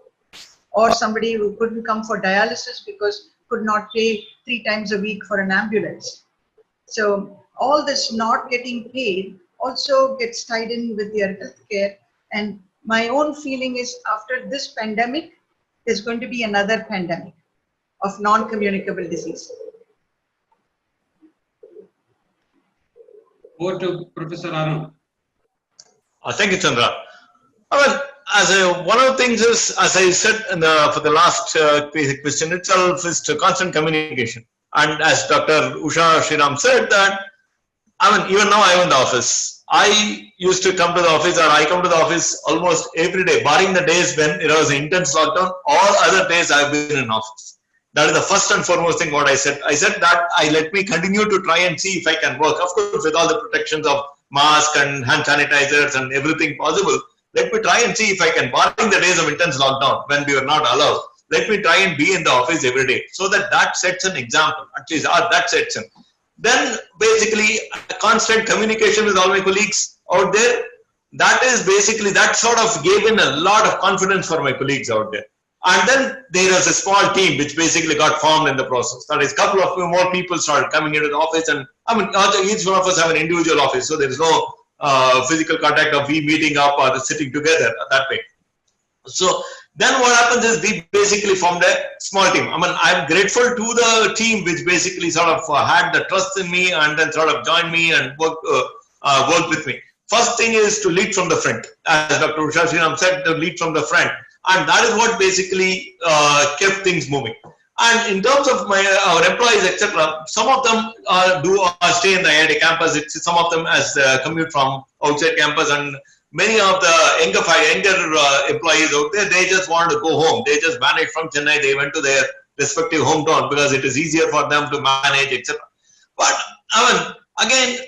or somebody who couldn't come for dialysis because could not pay 3 times a week for an ambulance. So all this not getting paid also gets tied in with their healthcare. And my own feeling is, after this pandemic, there's going to be another pandemic of non-communicable disease. Over to Professor Arun. Thank you, Chandra. One of the things is, as I said for the last question itself, is to constant communication. And as Dr. Usha Sriram said that, even now I'm in the office. I used to come to the office, or I come to the office almost every day, barring the days when it was an intense lockdown. All other days I've been in office. That is the first and foremost thing what I said. I said that let me continue to try and see if I can work. Of course, with all the protections of mask and hand sanitizers and everything possible, let me try and see if I can, barring the days of intense lockdown when we were not allowed, let me try and be in the office every day, so that sets an example, at least that sets in. Then basically constant communication with all my colleagues out there, that sort of gave in a lot of confidence for my colleagues out there. And then there was a small team which basically got formed in the process. That is, a couple of more people started coming into the office, and each one of us have an individual office, so there is no physical contact of we meeting up or sitting together that way. So then what happens is we basically formed a small team. I'm grateful to the team which basically sort of had the trust in me and then sort of joined me and worked with me. First thing is to lead from the front. As Dr. Usha Sriram said, to lead from the front. And that is what basically kept things moving. And in terms of our employees, etc., some of them stay in the IIT campus. Some of them as commute from outside campus, and many of the younger employees out there, they just want to go home. They just managed from Chennai. They went to their respective hometown because it is easier for them to manage, etc. But I mean, again,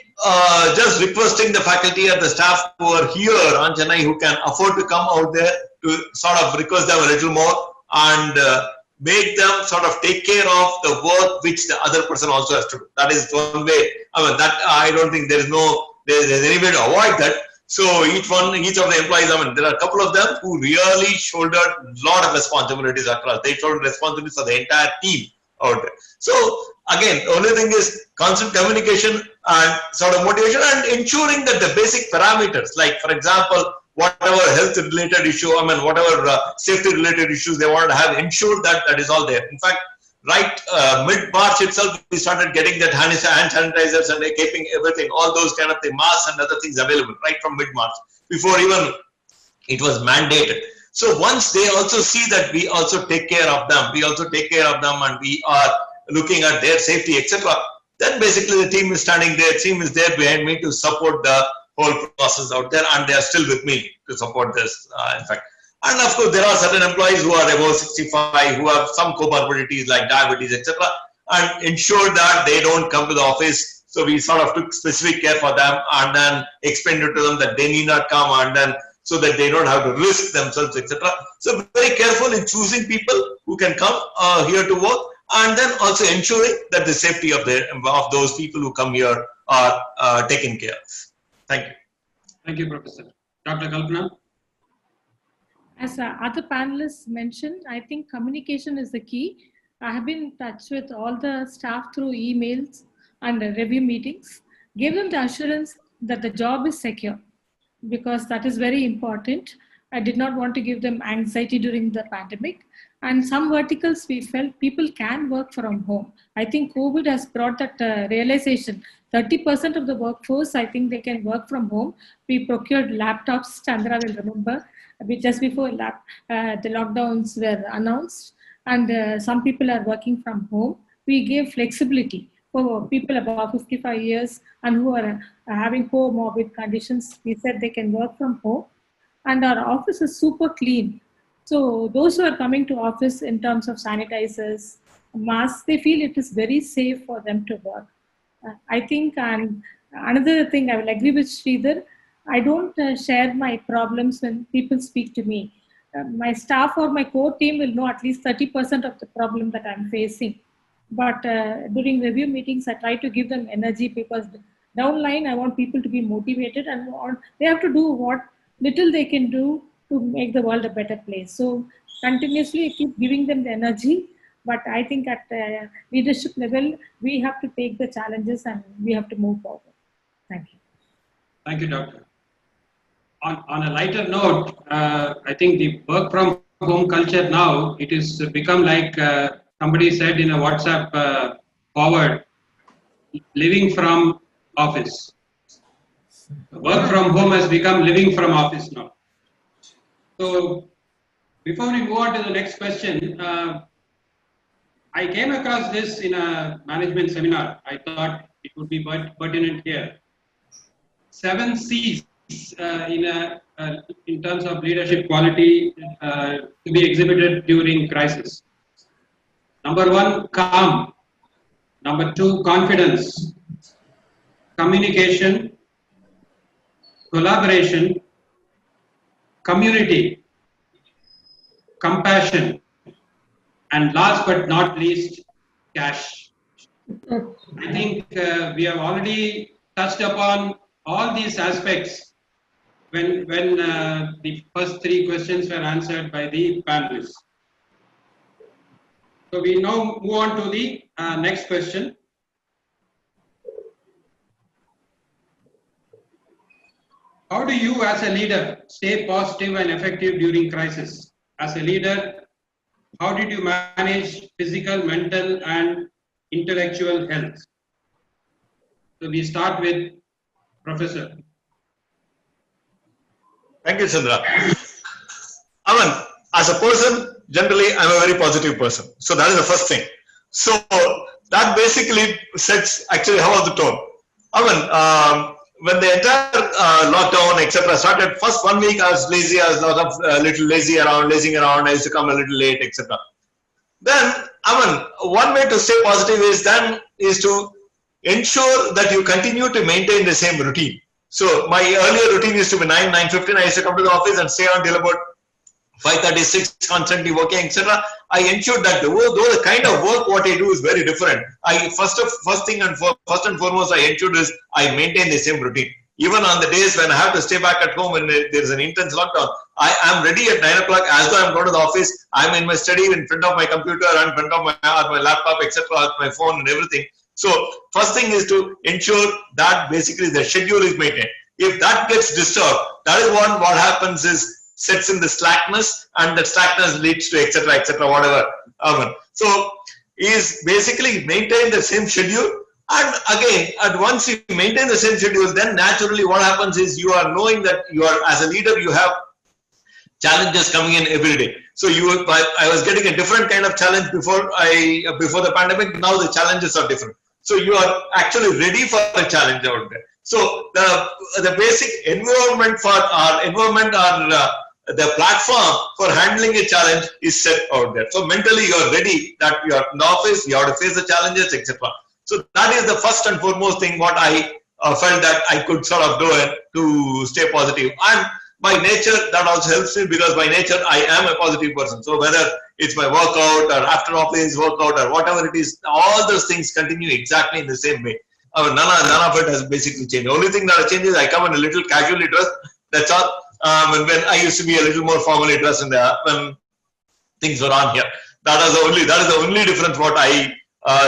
just requesting the faculty and the staff who are here on Chennai who can afford to come out there to sort of request them a little more and make them sort of take care of the work which the other person also has to do. That is one way. I mean, that I don't think there's any way to avoid that. So each of the employees, I mean, there are a couple of them who really shouldered a lot of responsibilities across. They shouldered responsibilities for the entire team out there. So again, the only thing is constant communication and sort of motivation and ensuring that the basic parameters, like for example, whatever health related issue, I mean, whatever safety related issues they wanted to have, ensure that that is all there. In fact, right mid-March itself, we started getting that hand sanitizers and keeping everything, all those kind of things, masks and other things available right from mid-March before even it was mandated. So once they also see that we also take care of them, and we are looking at their safety, etc., then basically the team is standing there, team is there behind me to support the whole process out there, and they are still with me to support this, in fact. And of course, there are certain employees who are above 65, who have some comorbidities like diabetes, etc., and ensure that they don't come to the office. So we sort of took specific care for them and then explained to them that they need not come, and then so that they don't have to risk themselves, etc. So very careful in choosing people who can come here to work, and then also ensuring that the safety of those people who come here are taken care of. Thank you. Thank you, Professor. Dr. Kalpana? As other panelists mentioned, I think communication is the key. I have been in touch with all the staff through emails and review meetings. Give them the assurance that the job is secure, because that is very important. I did not want to give them anxiety during the pandemic. And some verticals we felt people can work from home. I think COVID has brought that realization. 30% of the workforce, I think they can work from home. We procured laptops, Chandra will remember, just before the lockdowns were announced. And some people are working from home. We gave flexibility for people above 55 years and who are having comorbid conditions. We said they can work from home. And our office is super clean. So those who are coming to office in terms of sanitizers, masks, they feel it is very safe for them to work. I think, and another thing I will agree with Sridhar, I don't share my problems when people speak to me. My staff or my core team will know at least 30% of the problem that I'm facing. But during review meetings, I try to give them energy, because downline, I want people to be motivated and they have to do what little they can do to make the world a better place. So continuously I keep giving them the energy, but I think at leadership level, we have to take the challenges and we have to move forward. Thank you. Thank you, Doctor. On a lighter note, I think the work from home culture now, it is become like somebody said in a WhatsApp forward, living from office. Work from home has become living from office now. So before we move on to the next question, I came across this in a management seminar. I thought it would be pertinent here. 7 C's in terms of leadership quality to be exhibited during crisis. Number 1, calm. Number 2, confidence. Communication. Collaboration. Community, compassion, and last but not least, cash. I think we have already touched upon all these aspects when the first 3 questions were answered by the panelists. So we now move on to the next question. How do you as a leader stay positive and effective during crisis? As a leader, how did you manage physical, mental, and intellectual health? So we start with Professor. Thank you, Chandra. Aman, as a person generally I'm a very positive person. So that is the first thing. So that basically sets actually how was the tone. I mean, when the entire lockdown, etc., started, first 1 week I was lazy, I was little lazing around, I used to come a little late, etc. Then, I mean, one way to stay positive is to ensure that you continue to maintain the same routine. So my earlier routine used to be 9:15. I used to come to the office and stay until about 5:36, constantly working, etc. I ensured that though the kind of work what I do is very different, I first and foremost I ensured is I maintain the same routine. Even on the days when I have to stay back at home and there is an intense lockdown, I am ready at 9 o'clock as though I'm going to the office. I'm in my study in front of my computer and in front of my laptop, etc., my phone and everything. So first thing is to ensure that basically the schedule is maintained. If that gets disturbed, that is what happens is sets in the slackness, and that slackness leads to etc., whatever. So is basically maintain the same schedule. And again, at once you maintain the same schedule, then naturally what happens is you are knowing that you are, as a leader, you have challenges coming in every day. So I was getting a different kind of challenge before the pandemic. Now the challenges are different. So you are actually ready for a challenge out there. So the basic environment the platform for handling a challenge is set out there. So mentally you are ready that you are in the office, you have to face the challenges, etc. So that is the first and foremost thing what I felt that I could sort of do to stay positive. And by nature, that also helps me because by nature, I am a positive person. So whether it's my workout or after office workout or whatever it is, all those things continue exactly in the same way. I mean, none of it has basically changed. The only thing that has changed is I come in a little casually dressed. That's all. When I used to be a little more formally dressed when things were on here. That is the only difference what I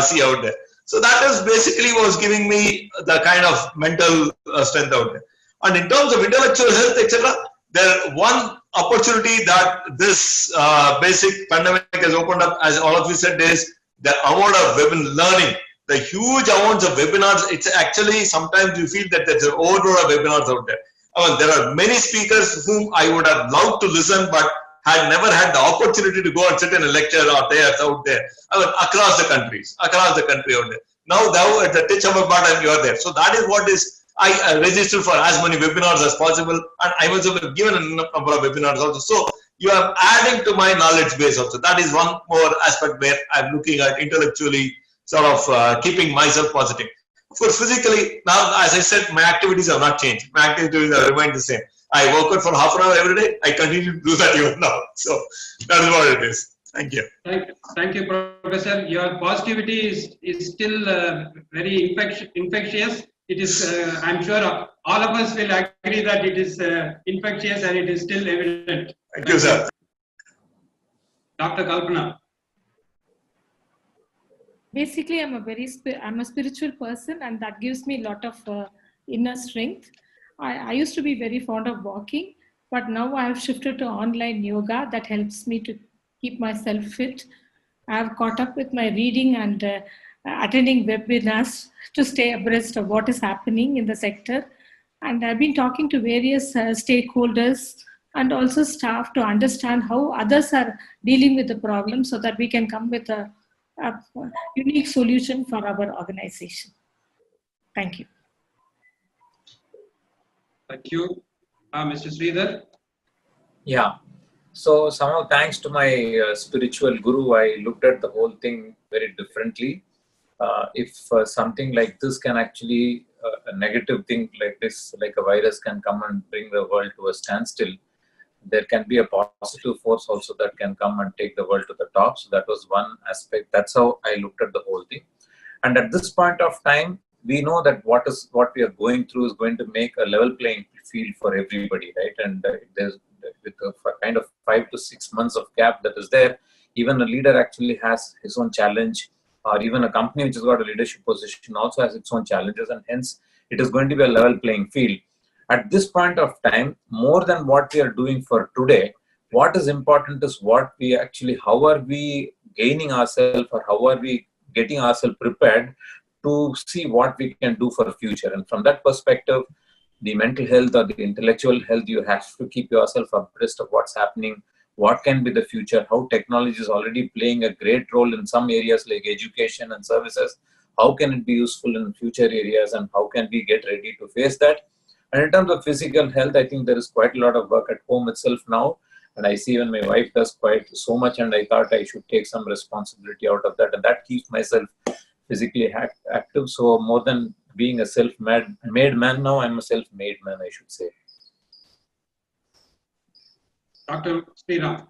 see out there. So that is basically was giving me the kind of mental strength out there. And in terms of intellectual health, etc., there one opportunity that this basic pandemic has opened up, as all of you said, is the amount of learning, the huge amounts of webinars. It's actually sometimes you feel that there's an overload of webinars out there. I mean, there are many speakers whom I would have loved to listen, but had never had the opportunity to go and sit in a lecture or there out there. I mean, across the country out there. Now at the touch of a button, you are there. So that is what is I registered for as many webinars as possible, and I was given a number of webinars also. So you are adding to my knowledge base also. That is one more aspect where I'm looking at intellectually, sort of keeping myself positive. Of course, physically, now, as I said, my activities have not changed. My activities have remained the same. I work out for half an hour every day. I continue to do that even now. So that is what it is. Thank you. Thank you, Professor. Your positivity is still very infectious. It is, I'm sure all of us will agree that it is infectious and it is still evident. Thank you, sir. Dr. Kalpana. Basically, I'm a spiritual person, and that gives me a lot of inner strength. I used to be very fond of walking, but now I have shifted to online yoga that helps me to keep myself fit. I have caught up with my reading and attending webinars to stay abreast of what is happening in the sector. And I've been talking to various stakeholders and also staff to understand how others are dealing with the problem so that we can come with a unique solution for our organization. Thank you. Thank you. Mr. Sridhar. Yeah. So somehow, thanks to my spiritual guru, I looked at the whole thing very differently. If something like this can actually, a negative thing like this, like a virus can come and bring the world to a standstill, there can be a positive force also that can come and take the world to the top. So that was one aspect. That's how I looked at the whole thing. And at this point of time, we know that what we are going through is going to make a level playing field for everybody, right? And there's with a kind of 5 to 6 months of gap that is there, even a leader actually has his own challenge, or even a company which has got a leadership position also has its own challenges, and hence it is going to be a level playing field. At this point of time, more than what we are doing for today, what is important is how are we gaining ourselves, or how are we getting ourselves prepared to see what we can do for the future. And from that perspective, the mental health or the intellectual health, you have to keep yourself abreast of what's happening, what can be the future, how technology is already playing a great role in some areas like education and services, how can it be useful in future areas, and how can we get ready to face that. And in terms of physical health, I think there is quite a lot of work at home itself now, and I see even my wife does quite so much, and I thought I should take some responsibility out of that, and that keeps myself physically active. So more than being a self-made man now, I'm a self-made man, I should say. Dr. Sriram.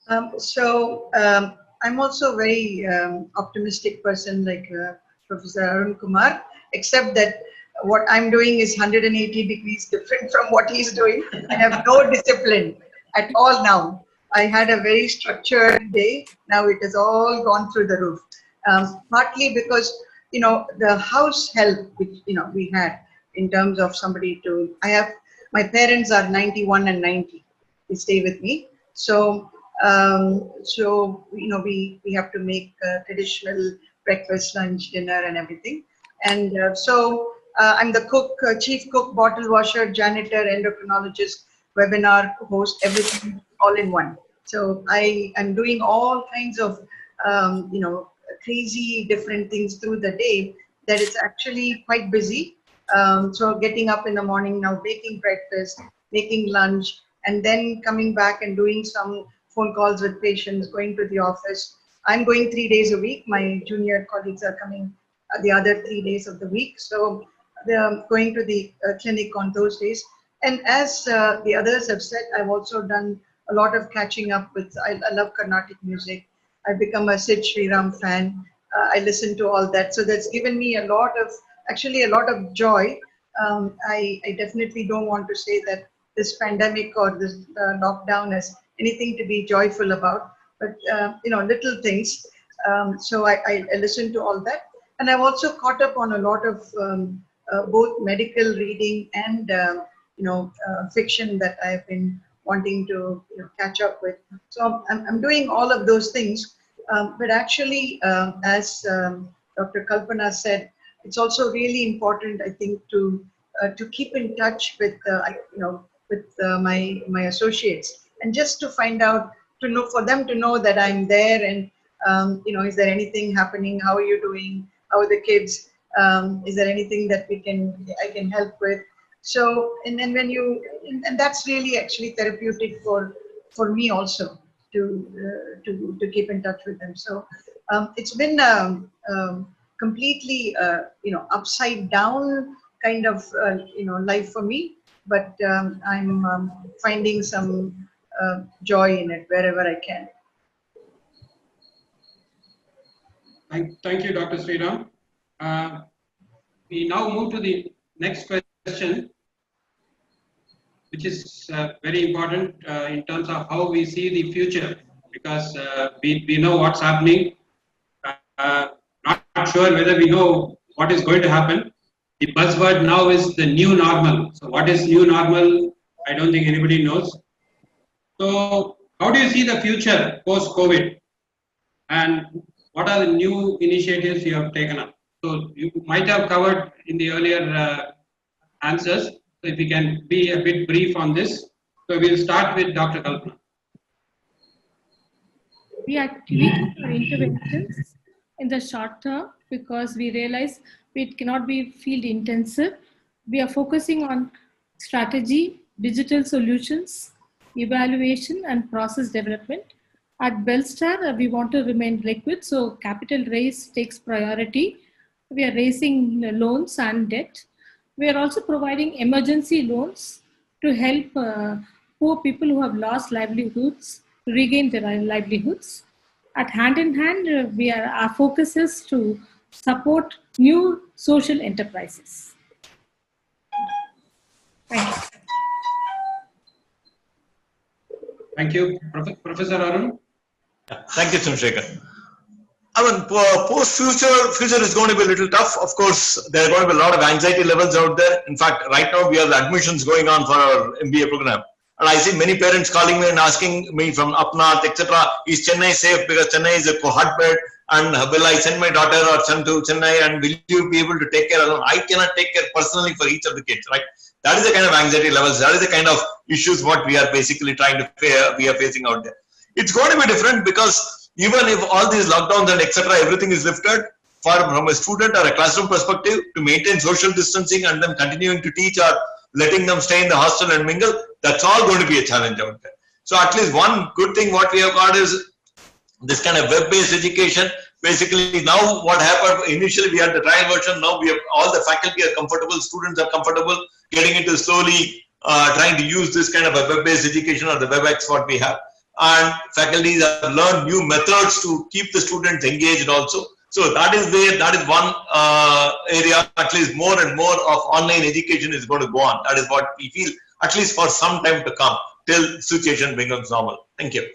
I'm also a very optimistic person like Professor Arun Kumar, except that what I'm doing is 180 degrees different from what he's doing. I have no discipline at all now. I had a very structured day. Now it has all gone through the roof. Partly because, the house help which, we had in terms of somebody my parents are 91 and 90. They stay with me. So, we have to make traditional breakfast, lunch, dinner and everything. And I'm the cook, chief cook, bottle washer, janitor, endocrinologist, webinar host, everything all in one. So I am doing all kinds of, crazy different things through the day that it's actually quite busy. So getting up in the morning now, baking breakfast, making lunch, and then coming back and doing some phone calls with patients, going to the office. I'm going 3 days a week. My junior colleagues are coming the other 3 days of the week. So they're going to the clinic on those days. And as the others have said, I've also done a lot of catching up with, I love Carnatic music. I've become a Sid Sriram fan. I listen to all that. So that's given me a lot of joy. I definitely don't want to say that this pandemic or this lockdown has anything to be joyful about, but little things. So I listen to all that. And I've also caught up on a lot of both medical reading and fiction that I've been wanting to catch up with. So I'm doing all of those things. But actually, as Dr. Kalpana said, it's also really important, I think, to keep in touch with my associates, and just to find out, for them to know that I'm there, and is there anything happening? How are you doing? How are the kids? Is there anything that I can help with? So, and then and that's really actually therapeutic for me also to keep in touch with them. So it's been completely upside down kind of life for me, but I'm finding some joy in it wherever I can. Thank you, Dr. Sriram. We now move to the next question, which is very important in terms of how we see the future, because we know what's happening. Not sure whether we know what is going to happen. The buzzword now is the new normal. So what is new normal? I don't think anybody knows. So how do you see the future post-COVID? And what are the new initiatives you have taken up? So you might have covered in the earlier answers. So if you can be a bit brief on this. So we'll start with Dr. Kalpana. We are tweaking our interventions in the short term because we realize it cannot be field intensive. We are focusing on strategy, digital solutions, evaluation, and process development. At Bellstar, we want to remain liquid, so capital raise takes priority. We are raising loans and debt. We are also providing emergency loans to help poor people who have lost livelihoods regain their livelihoods. At hand in hand, our focus is to support new social enterprises. Thank you. Thank you, Professor Arun. Thank you, Chandrasekhar. I mean, future is going to be a little tough. Of course, there are going to be a lot of anxiety levels out there. In fact, right now we have the admissions going on for our MBA program. And I see many parents calling me and asking me from up north, etc. Is Chennai safe? Because Chennai is a hotbed. And will I send my daughter or son to Chennai? And will you be able to take care of them? I cannot take care personally for each of the kids, right? That is the kind of anxiety levels. That is the kind of issues what we are basically trying to we are facing out there. It's going to be different because even if all these lockdowns and etc. everything is lifted, from a student or a classroom perspective, to maintain social distancing and then continuing to teach or letting them stay in the hostel and mingle, that's all going to be a challenge out there. So at least one good thing what we have got is this kind of web-based education. Basically now what happened, initially we had the trial version, now we have all the faculty are comfortable, students are comfortable getting into slowly trying to use this kind of a web-based education or the WebEx what we have. And faculties have learned new methods to keep the students engaged also. So that is one area, at least more and more of online education is going to go on. That is what we feel, at least for some time to come, till situation becomes normal. Thank you.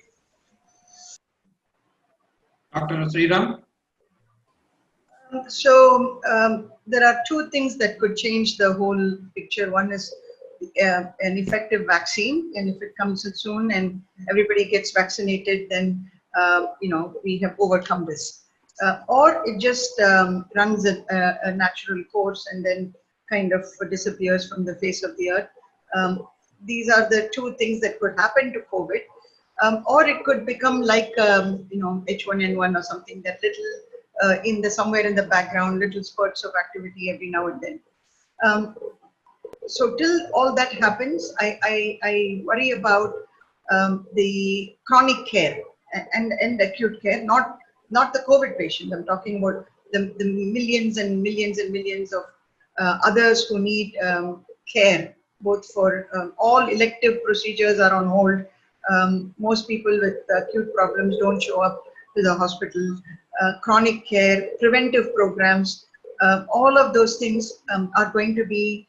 Dr. Sriram? So there are two things that could change the whole picture. One is an effective vaccine, and if it comes in soon and everybody gets vaccinated, then we have overcome this. Or it just runs a natural course and then kind of disappears from the face of the earth. These are the two things that could happen to COVID. Or it could become like H1N1 or something, that little somewhere in the background, little spurts of activity every now and then. So till all that happens, I worry about the chronic care and acute care, not the COVID patients. I'm talking about the millions and millions and millions of others who need care, both for all elective procedures are on hold. Most people with acute problems don't show up to the hospital. Chronic care, preventive programs, all of those things are going to be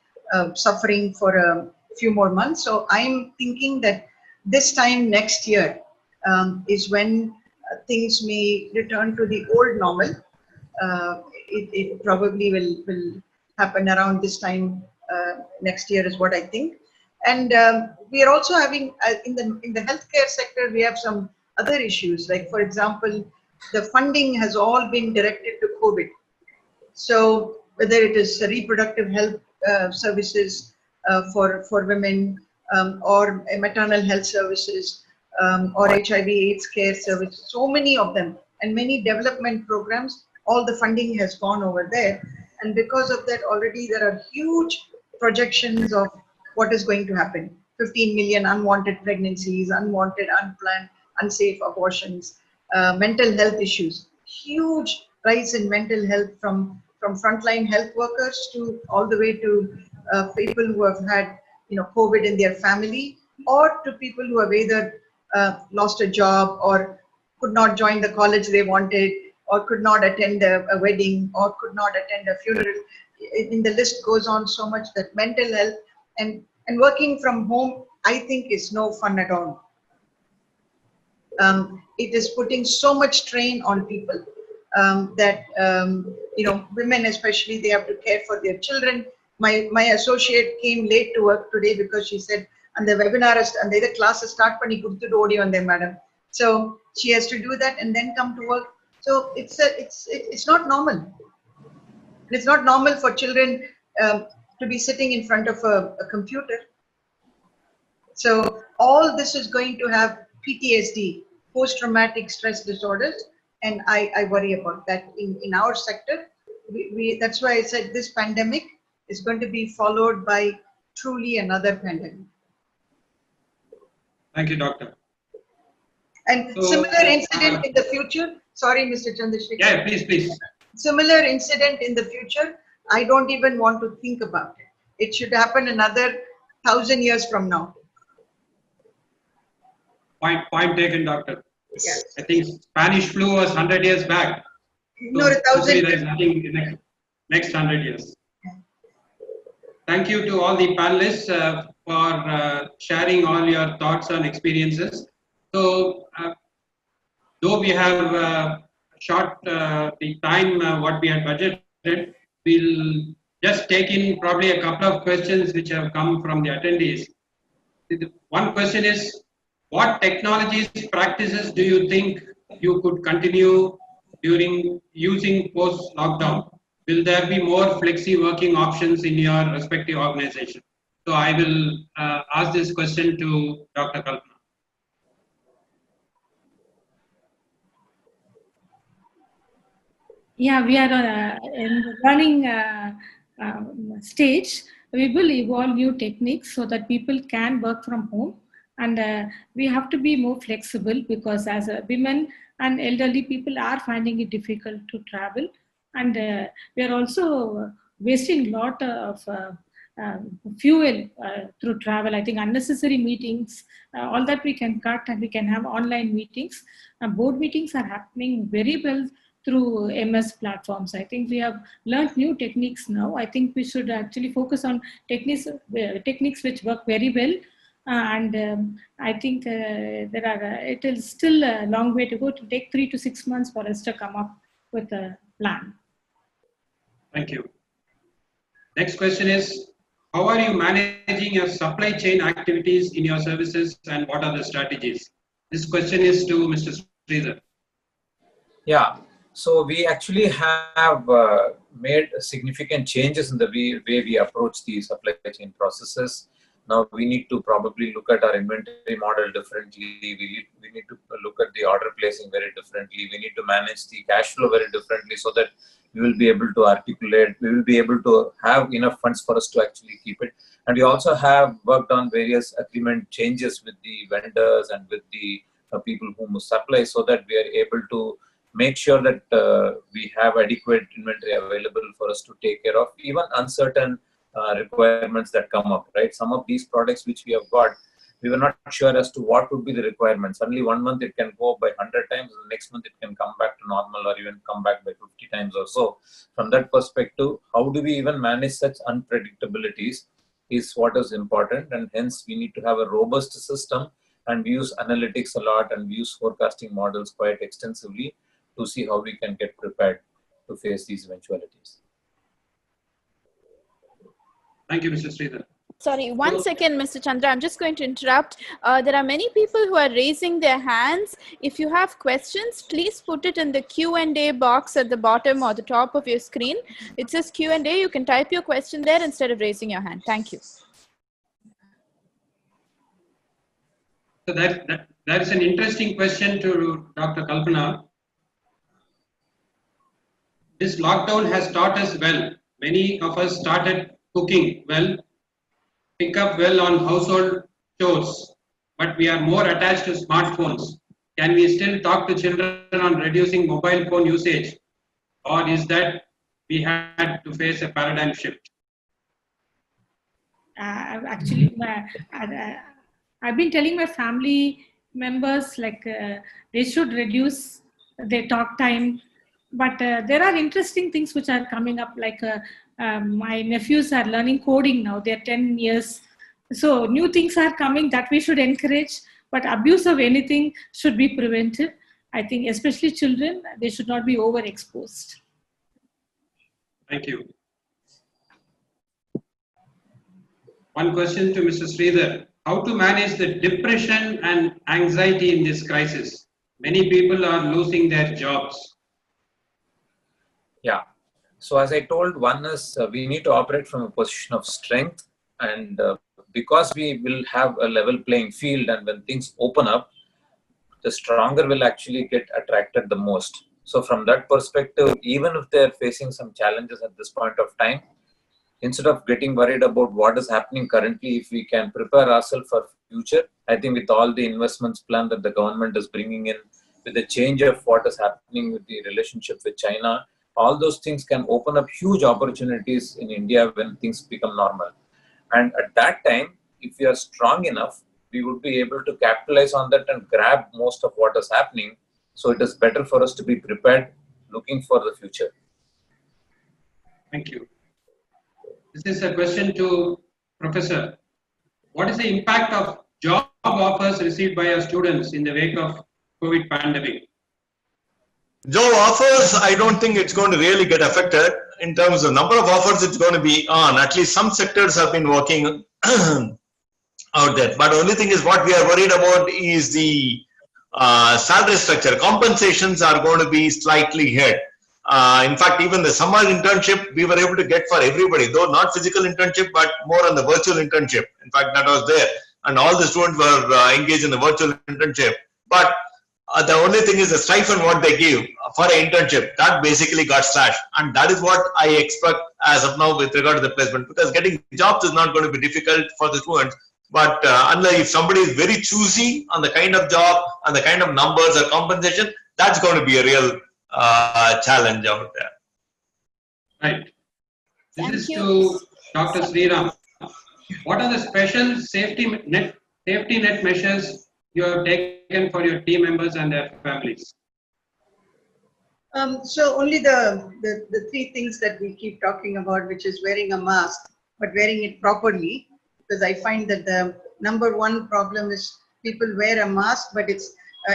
suffering for a few more months. So I'm thinking that this time next year is when things may return to the old normal. It probably will happen around this time next year is what I think. And we are also having in the healthcare sector, we have some other issues. Like, for example, the funding has all been directed to COVID. So whether it is reproductive health services for women, or maternal health services, or HIV/AIDS care services, so many of them, and many development programs, all the funding has gone over there. And because of that, already there are huge projections of what is going to happen. 15 million unwanted pregnancies, unwanted, unplanned, unsafe abortions, mental health issues, huge rise in mental health from frontline health workers to all the way to people who have had COVID in their family, or to people who have either lost a job or could not join the college they wanted, or could not attend a wedding, or could not attend a funeral. The list goes on so much that mental health and working from home, I think, is no fun at all. It is putting so much strain on people that women especially, they have to care for their children. My associate came late to work today because she said, and the webinar and the class start panni kuduthu odi on them, madam. So she has to do that and then come to work. So it's not normal. It's not normal for children to be sitting in front of a computer. So all this is going to have PTSD, post-traumatic stress disorders, and I worry about that in our sector. That's why I said this pandemic is going to be followed by truly another pandemic. Thank you, Doctor. And so, similar incident in the future. Sorry, Mr. Chandrasekhar. Yeah, please. Similar incident in the future, I don't even want to think about it. It should happen another 1,000 years from now. Point taken, Doctor. Yes. I think Spanish flu was 100 years back. No, 1,000 years. There is nothing in the next 100 years. Thank you to all the panelists for sharing all your thoughts and experiences. So, though we have short the time what we had budgeted, we'll just take in probably a couple of questions which have come from the attendees. One question is, what technologies, practices do you think you could continue during using post-lockdown? Will there be more flexi working options in your respective organization? So I will ask this question to Dr. Kalpana. Yeah, we are in the learning stage. We will evolve new techniques so that people can work from home, and we have to be more flexible because as women and elderly people are finding it difficult to travel, and we are also wasting a lot of fuel through travel. I think unnecessary meetings, all that we can cut, and we can have online meetings. Board meetings are happening very well through MS platforms. I think we have learned new techniques now. I think we should actually focus on techniques which work very well. And I think it is still a long way to go. To take 3 to 6 months for us to come up with a plan. Thank you. Next question is, how are you managing your supply chain activities in your services and what are the strategies? This question is to Mr. Sridhar. Yeah, so we actually have made significant changes in the way we approach the supply chain processes. Now we need to probably look at our inventory model differently. We need to look at the order placing very differently. We need to manage the cash flow very differently so that we will be able to articulate, we will be able to have enough funds for us to actually keep it. And we also have worked on various agreement changes with the vendors and with the people who supply so that we are able to make sure that we have adequate inventory available for us to take care of even uncertain requirements that come up, right? Some of these products which we have got, we were not sure as to what would be the requirements. Suddenly 1 month it can go up by 100 times, the next month it can come back to normal or even come back by 50 times or so. From that perspective, how do we even manage such unpredictabilities is what is important, and hence we need to have a robust system, and we use analytics a lot and we use forecasting models quite extensively to see how we can get prepared to face these eventualities. Thank you, Mr. Sridhar. Sorry, one second, Mr. Chandra. I'm just going to interrupt. There are many people who are raising their hands. If you have questions, please put it in the Q&A box at the bottom or the top of your screen. It says Q&A. You can type your question there instead of raising your hand. Thank you. So that is an interesting question to Dr. Kalpana. This lockdown has taught us well. Many of us started cooking well, pick up well on household chores, but we are more attached to smartphones. Can we still talk to children on reducing mobile phone usage, or is that we had to face a paradigm shift? Actually, I've been telling my family members like they should reduce their talk time, but there are interesting things which are coming up, like my nephews are learning coding now. They're 10 years. So new things are coming that we should encourage, but abuse of anything should be prevented. I think especially children, they should not be overexposed. Thank you. One question to Mr. Sridhar. How to manage the depression and anxiety in this crisis? Many people are losing their jobs. Yeah. So as I told, one is we need to operate from a position of strength, and because we will have a level playing field, and when things open up, the stronger will actually get attracted the most. So from that perspective, even if they're facing some challenges at this point of time, instead of getting worried about what is happening currently, if we can prepare ourselves for future, I think with all the investments plan that the government is bringing in, with the change of what is happening with the relationship with China, all those things can open up huge opportunities in India when things become normal. And at that time, if we are strong enough, we would be able to capitalize on that and grab most of what is happening. So it is better for us to be prepared, looking for the future. Thank you. This is a question to Professor. What is the impact of job offers received by our students in the wake of COVID pandemic? Job offers, I don't think it's going to really get affected in terms of number of offers it's going to be on. At least some sectors have been working out there. But the only thing is what we are worried about is the salary structure. Compensations are going to be slightly hit. In fact, even the summer internship, we were able to get for everybody, though not physical internship, but more on the virtual internship. In fact, that was there. And all the students were engaged in the virtual internship. But the only thing is the stipend what they give for an internship, that basically got slashed. And that is what I expect as of now with regard to the placement, because getting jobs is not going to be difficult for the students. But unless if somebody is very choosy on the kind of job and the kind of numbers or compensation, that's going to be a real challenge out there. Right. This Thank is you. to Dr. Sriram. What are the special safety net measures you have taken for your team members and their families? So only the three things that we keep talking about, which is wearing a mask, but wearing it properly, because I find that the number one problem is people wear a mask, but it's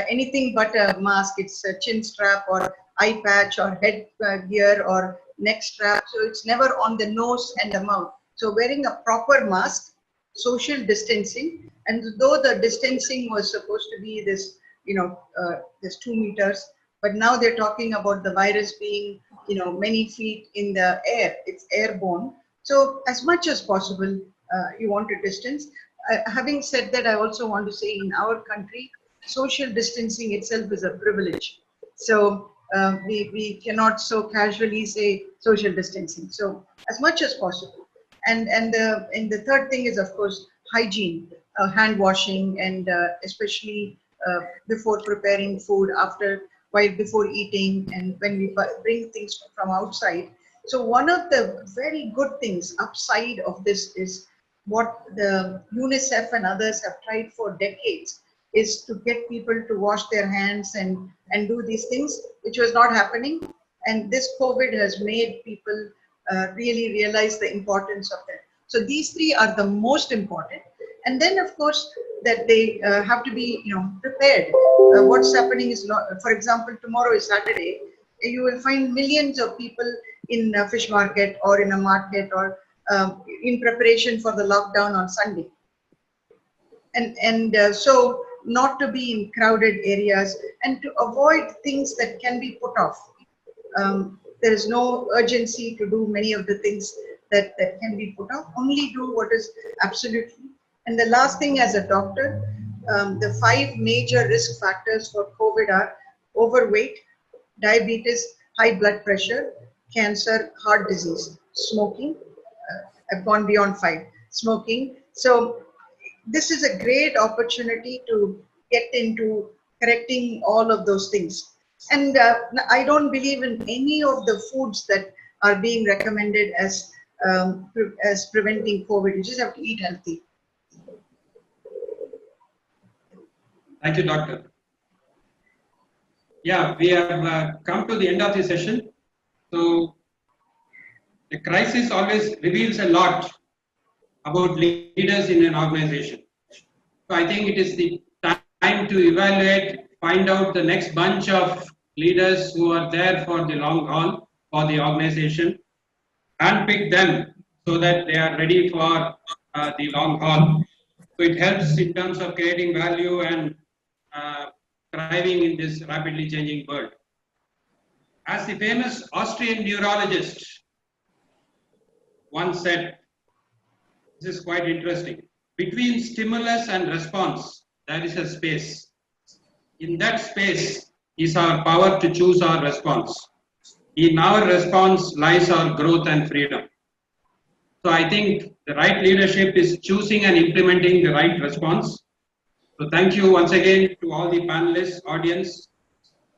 anything but a mask. It's a chin strap or eye patch or head gear or neck strap. So it's never on the nose and the mouth. So wearing a proper mask, social distancing, and though the distancing was supposed to be this, this 2 meters, but now they're talking about the virus being, many feet in the air. It's airborne. So as much as possible, you want to distance. Having said that, I also want to say in our country, social distancing itself is a privilege. So we cannot so casually say social distancing. So as much as possible. And the third thing is, of course, hygiene, hand washing, and especially before preparing food, before eating, and when we bring things from outside. So one of the very good things upside of this is what the UNICEF and others have tried for decades, is to get people to wash their hands and do these things, which was not happening. And this COVID has made people really realize the importance of that. So these three are the most important. And then, of course, that they have to be, prepared. What's happening is, for example, tomorrow is Saturday. You will find millions of people in a fish market or in a market or in preparation for the lockdown on Sunday. And so not to be in crowded areas and to avoid things that can be put off. There is no urgency to do many of the things that can be put off. Only do what is absolutely. And the last thing, as a doctor, the 5 major risk factors for COVID are overweight, diabetes, high blood pressure, cancer, heart disease, smoking. I've gone beyond 5. Smoking. So this is a great opportunity to get into correcting all of those things. And I don't believe in any of the foods that are being recommended as preventing COVID. You just have to eat healthy. Thank you, Doctor. Yeah, we have come to the end of the session. So the crisis always reveals a lot about leaders in an organization. So I think it is the time to evaluate, find out the next bunch of leaders who are there for the long haul for the organization, and pick them so that they are ready for the long haul. So it helps in terms of creating value and thriving in this rapidly changing world. As the famous Austrian neurologist once said, this is quite interesting, between stimulus and response, there is a space. In that space is our power to choose our response. In our response lies our growth and freedom. So I think the right leadership is choosing and implementing the right response. So thank you once again to all the panelists, audience,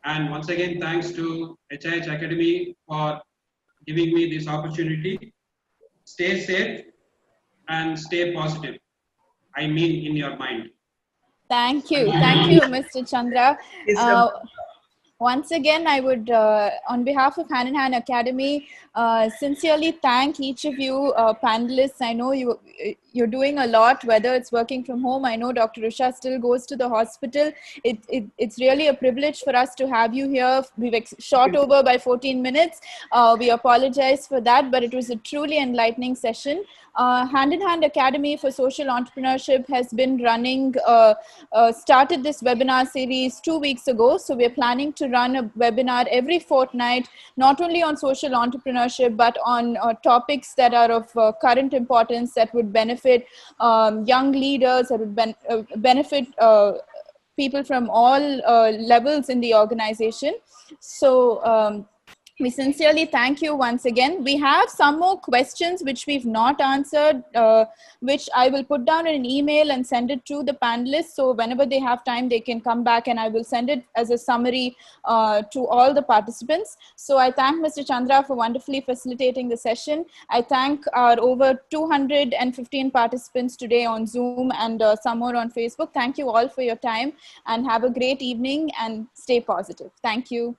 and once again thanks to HIH Academy for giving me this opportunity. Stay safe and stay positive. I mean in your mind. Thank you, Mr. Chandra. Once again, I would, on behalf of Hand in Hand Academy, sincerely thank each of you panelists. I know you're doing a lot, whether it's working from home. I know Dr. Usha still goes to the hospital. It's really a privilege for us to have you here. We've shot over by 14 minutes. We apologize for that, but it was a truly enlightening session. Hand in Hand Academy for Social Entrepreneurship has been running, started this webinar series 2 weeks ago. So we're planning to run a webinar every fortnight, not only on social entrepreneurship, but on topics that are of current importance that would benefit young leaders, that would benefit people from all levels in the organization. So we sincerely thank you once again. We have some more questions which we've not answered, which I will put down in an email and send it to the panelists. So whenever they have time, they can come back and I will send it as a summary to all the participants. So I thank Mr. Chandra for wonderfully facilitating the session. I thank our over 215 participants today on Zoom and some more on Facebook. Thank you all for your time and have a great evening and stay positive. Thank you.